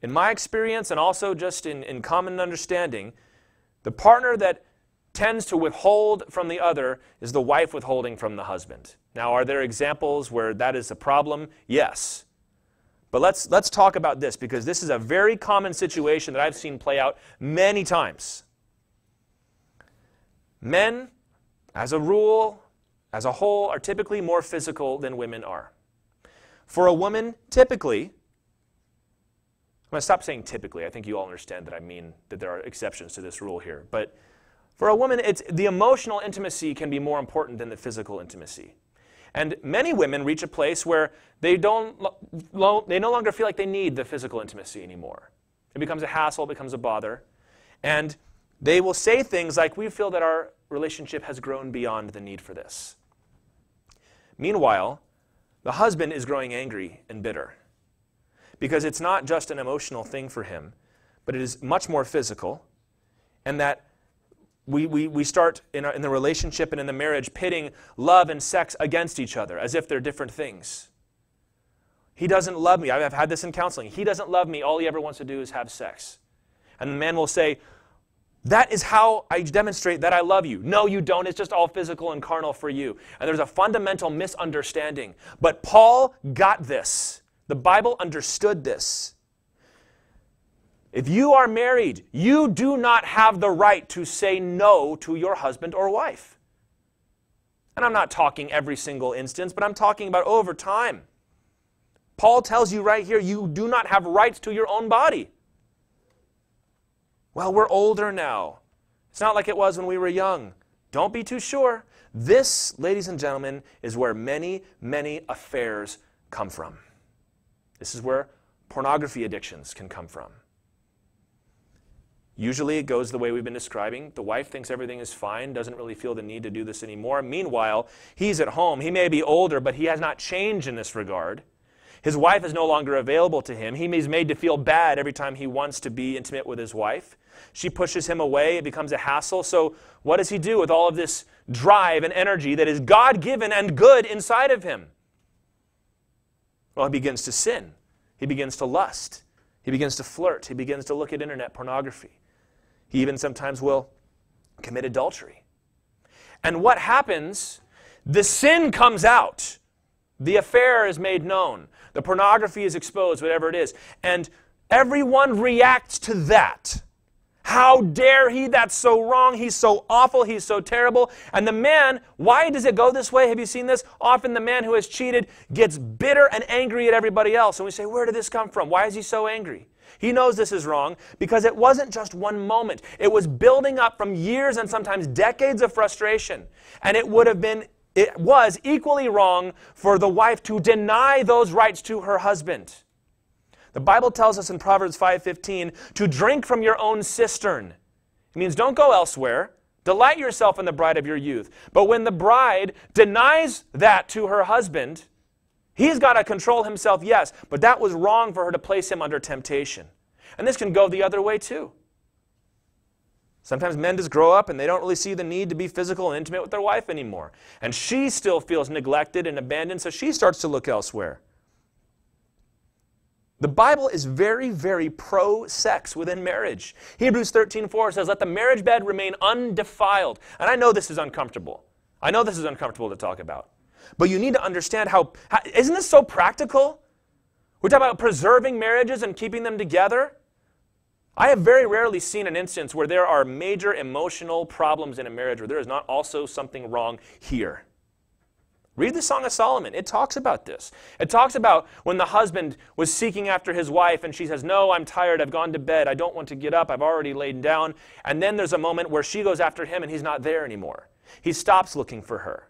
in my experience and also just in common understanding, the partner that tends to withhold from the other is the wife withholding from the husband. Now, are there examples where that is a problem? Yes. But let's talk about this, because this is a very common situation that I've seen play out many times. Men, as a rule, as a whole, are typically more physical than women are. For a woman, typically, I'm going to stop saying typically. I think you all understand that I mean that there are exceptions to this rule here. But for a woman, the emotional intimacy can be more important than the physical intimacy. And many women reach a place where they no longer feel like they need the physical intimacy anymore. It becomes a hassle, it becomes a bother. And they will say things like, we feel that our relationship has grown beyond the need for this. Meanwhile, the husband is growing angry and bitter, because it's not just an emotional thing for him, but it is much more physical, and that we start in the relationship and in the marriage pitting love and sex against each other as if they're different things. He doesn't love me. I've had this in counseling. He doesn't love me. All he ever wants to do is have sex. And the man will say, that is how I demonstrate that I love you. No, you don't. It's just all physical and carnal for you. And there's a fundamental misunderstanding. But Paul got this. The Bible understood this. If you are married, you do not have the right to say no to your husband or wife. And I'm not talking every single instance, but I'm talking about over time. Paul tells you right here, you do not have rights to your own body. Well, we're older now. It's not like it was when we were young. Don't be too sure. This, ladies and gentlemen, is where many, many affairs come from. This is where pornography addictions can come from. Usually it goes the way we've been describing. The wife thinks everything is fine, doesn't really feel the need to do this anymore. Meanwhile, he's at home. He may be older, but he has not changed in this regard. His wife is no longer available to him. He is made to feel bad every time he wants to be intimate with his wife. She pushes him away. It becomes a hassle. So what does he do with all of this drive and energy that is God-given and good inside of him? Well, he begins to sin. He begins to lust. He begins to flirt. He begins to look at internet pornography. He even sometimes will commit adultery. And what happens? The sin comes out. The affair is made known. The pornography is exposed, whatever it is. And everyone reacts to that. How dare he? That's so wrong. He's so awful. He's so terrible. And the man, why does it go this way? Have you seen this? Often the man who has cheated gets bitter and angry at everybody else. And we say, where did this come from? Why is he so angry? He knows this is wrong because it wasn't just one moment. It was building up from years and sometimes decades of frustration. And it was equally wrong for the wife to deny those rights to her husband. The Bible tells us in Proverbs 5:15 to drink from your own cistern. It means don't go elsewhere. Delight yourself in the bride of your youth. But when the bride denies that to her husband, he's got to control himself, yes, but that was wrong for her to place him under temptation. And this can go the other way too. Sometimes men just grow up and they don't really see the need to be physical and intimate with their wife anymore. And she still feels neglected and abandoned, so she starts to look elsewhere. The Bible is very, very pro-sex within marriage. Hebrews 13:4 says, let the marriage bed remain undefiled. And I know this is uncomfortable. I know this is uncomfortable to talk about. But you need to understand how isn't this so practical? We're talking about preserving marriages and keeping them together. I have very rarely seen an instance where there are major emotional problems in a marriage where there is not also something wrong here. Read the Song of Solomon. It talks about this. It talks about when the husband was seeking after his wife and she says, no, I'm tired, I've gone to bed, I don't want to get up, I've already laid down. And then there's a moment where she goes after him and he's not there anymore. He stops looking for her.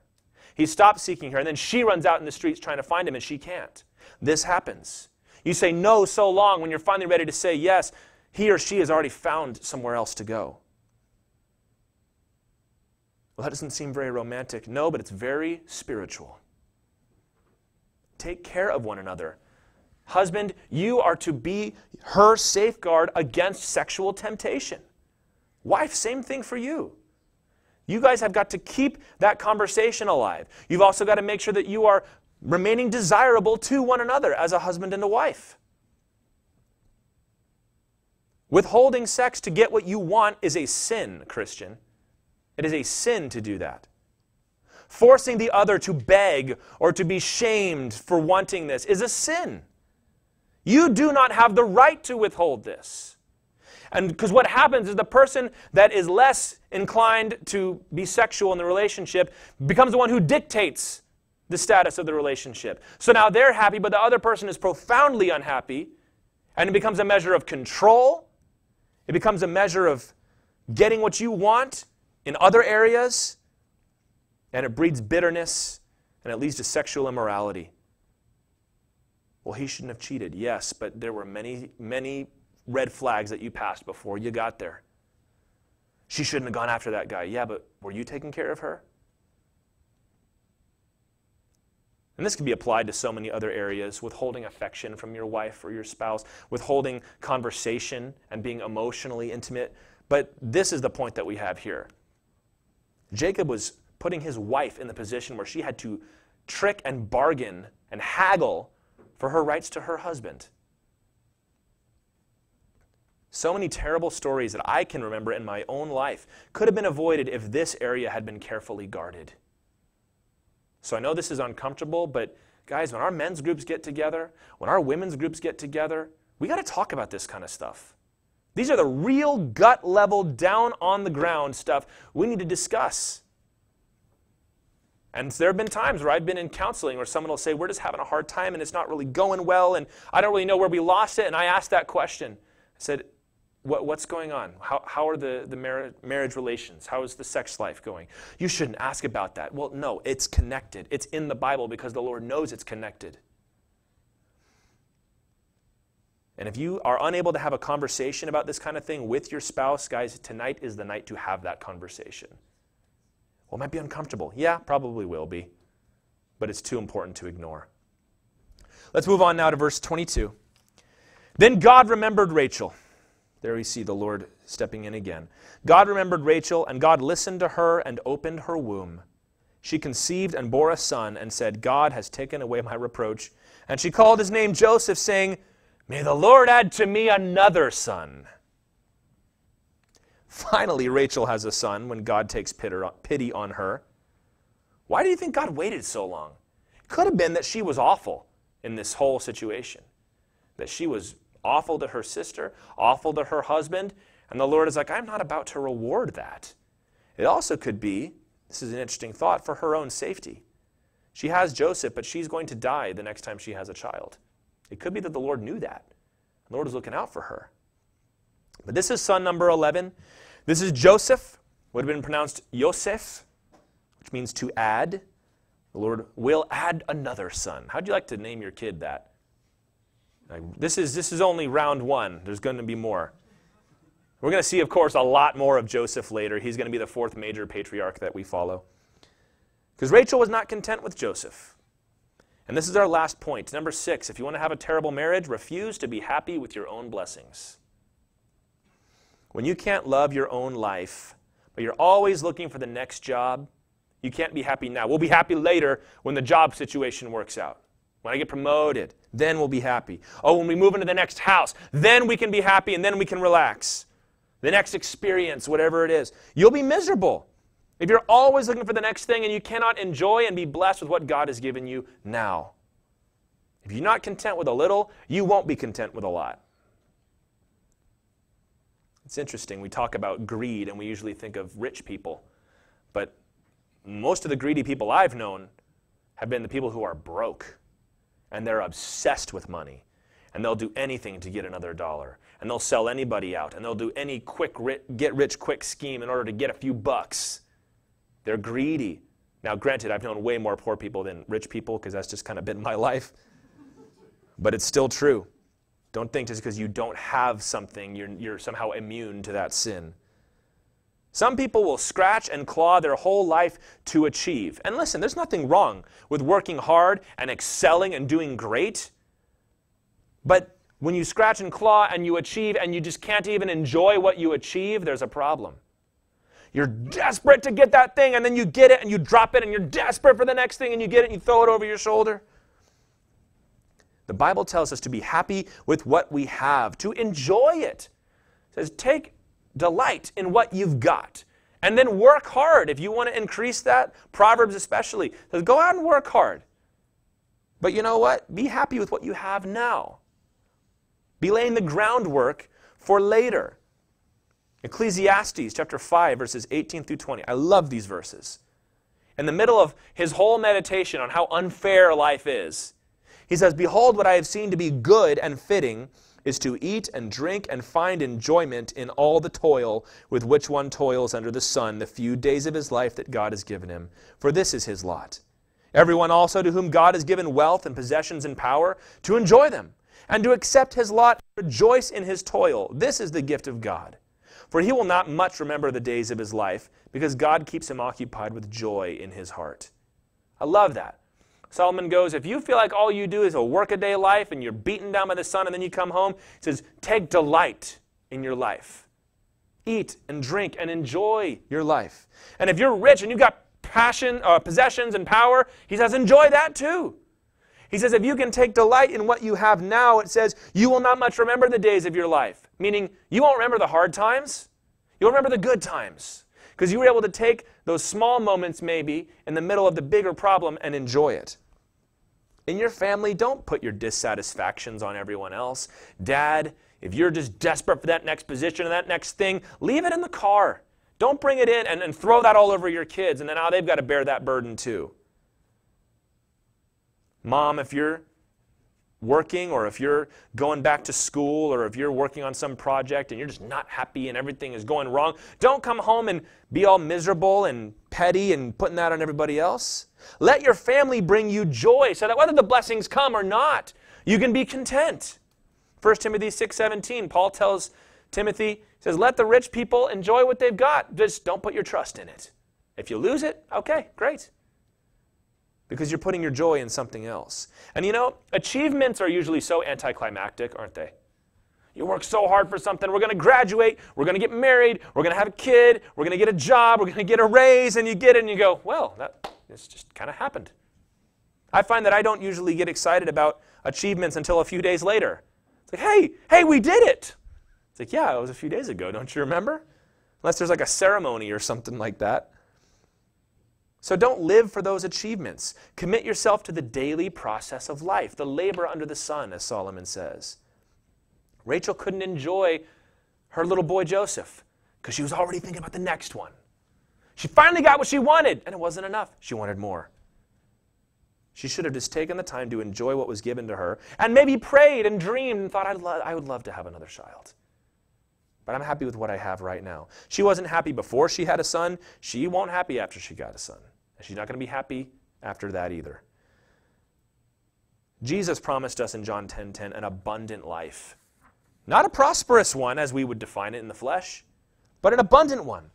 He stops seeking her, and then she runs out in the streets trying to find him, and she can't. This happens. You say no so long, when you're finally ready to say yes, he or she has already found somewhere else to go. Well, that doesn't seem very romantic. No, but it's very spiritual. Take care of one another. Husband, you are to be her safeguard against sexual temptation. Wife, same thing for you. You guys have got to keep that conversation alive. You've also got to make sure that you are remaining desirable to one another as a husband and a wife. Withholding sex to get what you want is a sin, Christian. It is a sin to do that. Forcing the other to beg or to be shamed for wanting this is a sin. You do not have the right to withhold this. And because what happens is the person that is less inclined to be sexual in the relationship becomes the one who dictates the status of the relationship. So now they're happy, but the other person is profoundly unhappy, and it becomes a measure of control. It becomes a measure of getting what you want in other areas, and it breeds bitterness, and it leads to sexual immorality. Well, he shouldn't have cheated. Yes, but there were many, many red flags that you passed before you got there. She shouldn't have gone after that guy. Yeah, but were you taking care of her? And this can be applied to so many other areas, withholding affection from your wife or your spouse, withholding conversation and being emotionally intimate. But this is the point that we have here. Jacob was putting his wife in the position where she had to trick and bargain and haggle for her rights to her husband. So many terrible stories that I can remember in my own life could have been avoided if this area had been carefully guarded. So I know this is uncomfortable, but guys, when our men's groups get together, when our women's groups get together, we got to talk about this kind of stuff. These are the real gut level, down on the ground stuff we need to discuss. And there have been times where I've been in counseling where someone will say, we're just having a hard time and it's not really going well and I don't really know where we lost it. And I asked that question. I said, what's going on? How are the marriage relations? How is the sex life going? You shouldn't ask about that. Well, no, it's connected. It's in the Bible because the Lord knows it's connected. And if you are unable to have a conversation about this kind of thing with your spouse, guys, tonight is the night to have that conversation. Well, it might be uncomfortable. Yeah, probably will be. But it's too important to ignore. Let's move on now to verse 22. Then God remembered Rachel. There we see the Lord stepping in again. God remembered Rachel, and God listened to her and opened her womb. She conceived and bore a son and said, God has taken away my reproach. And she called his name Joseph, saying, May the Lord add to me another son. Finally, Rachel has a son when God takes pity on her. Why do you think God waited so long? It could have been that she was awful in this whole situation. That she was awful to her sister, awful to her husband, and the Lord is like, I'm not about to reward that. It also could be, this is an interesting thought, for her own safety. She has Joseph, but she's going to die the next time she has a child. It could be that the Lord knew that. The Lord is looking out for her. But this is son number 11. This is Joseph, would have been pronounced Yosef, which means to add. The Lord will add another son. How'd you like to name your kid that? This is only round one. There's going to be more. We're going to see, of course, a lot more of Joseph later. He's going to be the fourth major patriarch that we follow. Because Rachel was not content with Joseph. And this is our last point. Number 6, if you want to have a terrible marriage, refuse to be happy with your own blessings. When you can't love your own life, but you're always looking for the next job, you can't be happy now. We'll be happy later when the job situation works out. When I get promoted, then we'll be happy. Oh, when we move into the next house, then we can be happy and then we can relax. The next experience, whatever it is. You'll be miserable if you're always looking for the next thing and you cannot enjoy and be blessed with what God has given you now. If you're not content with a little, you won't be content with a lot. It's interesting. We talk about greed and we usually think of rich people. But most of the greedy people I've known have been the people who are broke. And they're obsessed with money. And they'll do anything to get another dollar. And they'll sell anybody out. And they'll do any get-rich-quick scheme in order to get a few bucks. They're greedy. Now, granted, I've known way more poor people than rich people because that's just kind of been my life. But it's still true. Don't think just because you don't have something, you're somehow immune to that sin. Some people will scratch and claw their whole life to achieve. And listen, there's nothing wrong with working hard and excelling and doing great. But when you scratch and claw and you achieve and you just can't even enjoy what you achieve, there's a problem. You're desperate to get that thing, and then you get it and you drop it, and you're desperate for the next thing and you get it and you throw it over your shoulder. The Bible tells us to be happy with what we have, to enjoy it. It says take delight in what you've got, and then work hard if you want to increase that. Proverbs especially says go out and work hard. But you know what? Be happy with what you have now. Be laying the groundwork for later. Ecclesiastes chapter 5, verses 18 through 20. I love these verses. In the middle of his whole meditation on how unfair life is, he says, "Behold, what I have seen to be good and fitting is to eat and drink and find enjoyment in all the toil with which one toils under the sun the few days of his life that God has given him. For this is his lot. Everyone also to whom God has given wealth and possessions and power, to enjoy them, and to accept his lot, rejoice in his toil. This is the gift of God. For he will not much remember the days of his life, because God keeps him occupied with joy in his heart." I love that. Solomon goes, if you feel like all you do is a workaday life and you're beaten down by the sun and then you come home, he says, take delight in your life. Eat and drink and enjoy your life. And if you're rich and you've got passion, possessions and power, he says, enjoy that too. He says, if you can take delight in what you have now, it says, you will not much remember the days of your life. Meaning, you won't remember the hard times. You'll remember the good times. Because you were able to take those small moments maybe in the middle of the bigger problem and enjoy it. In your family, don't put your dissatisfactions on everyone else. Dad, if you're just desperate for that next position and that next thing, leave it in the car. Don't bring it in and throw that all over your kids, and then now they've got to bear that burden too. Mom, if you're working or if you're going back to school or if you're working on some project and you're just not happy and everything is going wrong, don't come home and be all miserable and petty and putting that on everybody else. Let your family bring you joy so that whether the blessings come or not, you can be content. 1 Timothy 6:17, Paul tells Timothy, he says, let the rich people enjoy what they've got. Just don't put your trust in it. If you lose it, okay, great. Because you're putting your joy in something else. And you know, achievements are usually so anticlimactic, aren't they? You work so hard for something, we're going to graduate, we're going to get married, we're going to have a kid, we're going to get a job, we're going to get a raise, and you get it and you go, well, this just kind of happened. I find that I don't usually get excited about achievements until a few days later. It's like, hey, we did it. It's like, yeah, it was a few days ago, don't you remember? Unless there's like a ceremony or something like that. So don't live for those achievements. Commit yourself to the daily process of life, the labor under the sun, as Solomon says. Rachel couldn't enjoy her little boy Joseph because she was already thinking about the next one. She finally got what she wanted, and it wasn't enough. She wanted more. She should have just taken the time to enjoy what was given to her and maybe prayed and dreamed and thought, I would love to have another child. But I'm happy with what I have right now. She wasn't happy before she had a son. She won't be happy after she got a son. And she's not going to be happy after that either. Jesus promised us in John 10:10 an abundant life. Not a prosperous one as we would define it in the flesh, but an abundant one.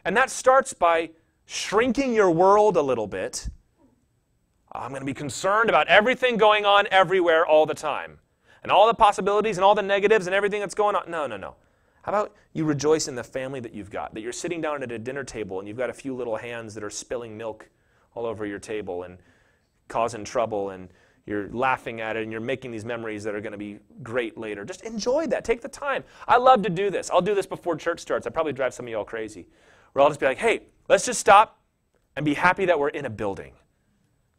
And that starts by shrinking your world a little bit. I'm going to be concerned about everything going on everywhere all the time. And all the possibilities and all the negatives and everything that's going on. No. How about you rejoice in the family that you've got, that you're sitting down at a dinner table and you've got a few little hands that are spilling milk all over your table and causing trouble, and you're laughing at it and you're making these memories that are going to be great later. Just enjoy that. Take the time. I love to do this. I'll do this before church starts. I probably drive some of you all crazy. Where I'll just be like, hey, let's just stop and be happy that we're in a building.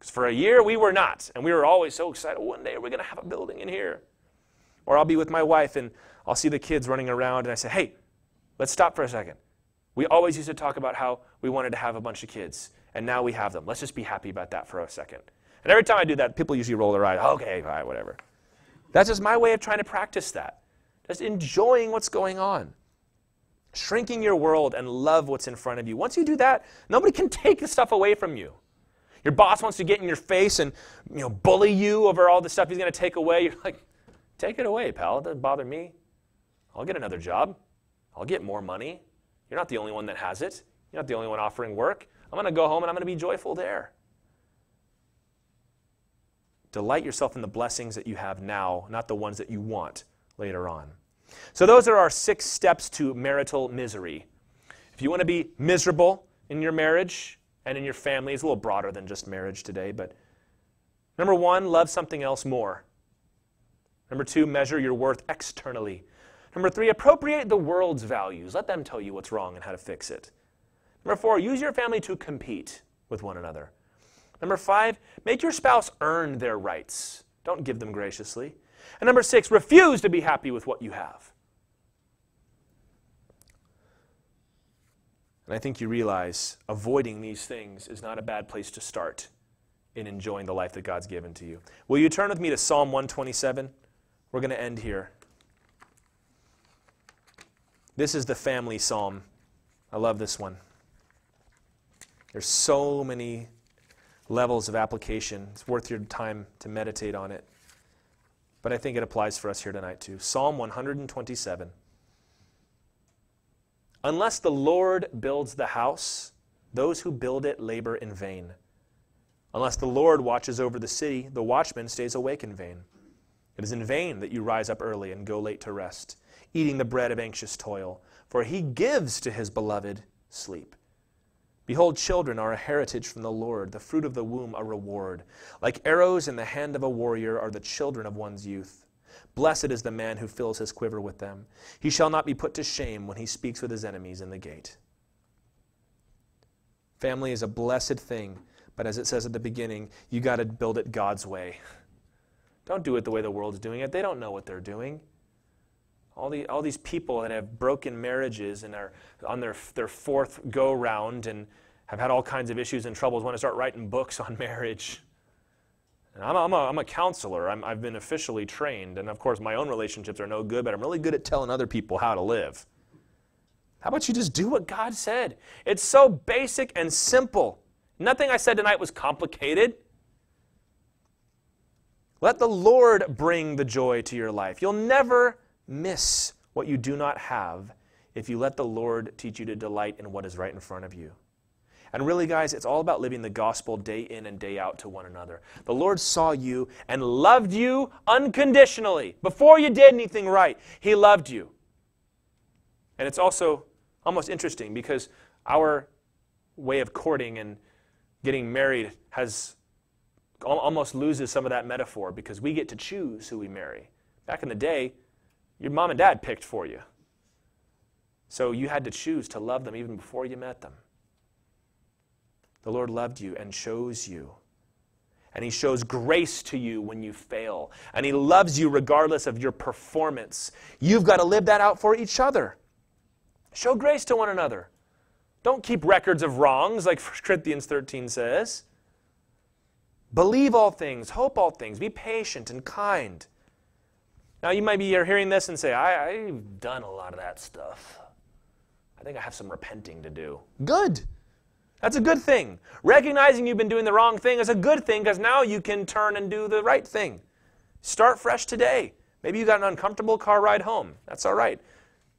Because for a year we were not, and we were always so excited, one day we're going to have a building in here. Or I'll be with my wife and I'll see the kids running around and I say, hey, let's stop for a second. We always used to talk about how we wanted to have a bunch of kids, and now we have them. Let's just be happy about that for a second. And every time I do that, people usually roll their eyes. Okay, all right, whatever. That's just my way of trying to practice that. Just enjoying what's going on. Shrinking your world and love what's in front of you. Once you do that, nobody can take the stuff away from you. Your boss wants to get in your face and bully you over all the stuff he's going to take away. You're like, take it away, pal. It doesn't bother me. I'll get another job. I'll get more money. You're not the only one that has it. You're not the only one offering work. I'm going to go home and I'm going to be joyful there. Delight yourself in the blessings that you have now, not the ones that you want later on. So those are our 6 steps to marital misery. If you want to be miserable in your marriage and in your family, it's a little broader than just marriage today, but number 1, love something else more. Number 2, measure your worth externally. Number 3, appropriate the world's values. Let them tell you what's wrong and how to fix it. Number 4, use your family to compete with one another. Number 5, make your spouse earn their rights. Don't give them graciously. And number 6, refuse to be happy with what you have. And I think you realize avoiding these things is not a bad place to start in enjoying the life that God's given to you. Will you turn with me to Psalm 127? We're going to end here. This is the family psalm. I love this one. There's so many levels of application. It's worth your time to meditate on it. But I think it applies for us here tonight too. Psalm 127. Unless the Lord builds the house, those who build it labor in vain. Unless the Lord watches over the city, the watchman stays awake in vain. It is in vain that you rise up early and go late to rest, eating the bread of anxious toil, for he gives to his beloved sleep. Behold, children are a heritage from the Lord, the fruit of the womb a reward. Like arrows in the hand of a warrior are the children of one's youth. Blessed is the man who fills his quiver with them. He shall not be put to shame when he speaks with his enemies in the gate. Family is a blessed thing, but as it says at the beginning, you got to build it God's way. Don't do it the way the world's doing it. They don't know what they're doing. All these people that have broken marriages and are on their 4th go-round and have had all kinds of issues and troubles want to start writing books on marriage. And I'm a counselor. I've been officially trained. And of course, my own relationships are no good, but I'm really good at telling other people how to live. How about you just do what God said? It's so basic and simple. Nothing I said tonight was complicated. Let the Lord bring the joy to your life. You'll never miss what you do not have if you let the Lord teach you to delight in what is right in front of you. And really, guys, it's all about living the gospel day in and day out to one another. The Lord saw you and loved you unconditionally. Before you did anything right, He loved you. And it's also almost interesting because our way of courting and getting married almost loses some of that metaphor because we get to choose who we marry. Back in the day, your mom and dad picked for you. So you had to choose to love them even before you met them. The Lord loved you and chose you. And He shows grace to you when you fail. And He loves you regardless of your performance. You've got to live that out for each other. Show grace to one another. Don't keep records of wrongs like 1 Corinthians 13 says. Believe all things, hope all things, be patient and kind. Now you might be hearing this and say, I've done a lot of that stuff. I think I have some repenting to do. Good. That's a good thing. Recognizing you've been doing the wrong thing is a good thing because now you can turn and do the right thing. Start fresh today. Maybe you got an uncomfortable car ride home. That's all right.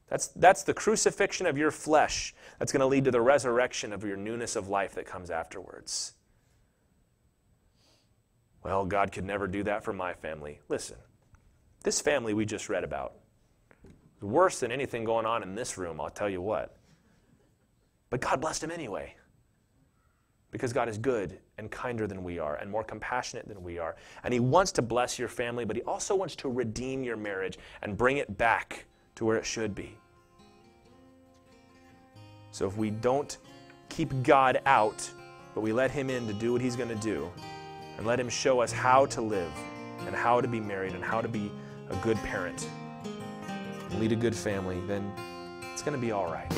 That's the crucifixion of your flesh. That's going to lead to the resurrection of your newness of life that comes afterwards. Well, God could never do that for my family. Listen, this family we just read about is worse than anything going on in this room, I'll tell you what. But God blessed him anyway. Because God is good and kinder than we are and more compassionate than we are. And He wants to bless your family, but He also wants to redeem your marriage and bring it back to where it should be. So if we don't keep God out, but we let Him in to do what He's going to do, and let Him show us how to live and how to be married and how to be a good parent and lead a good family, then it's going to be all right.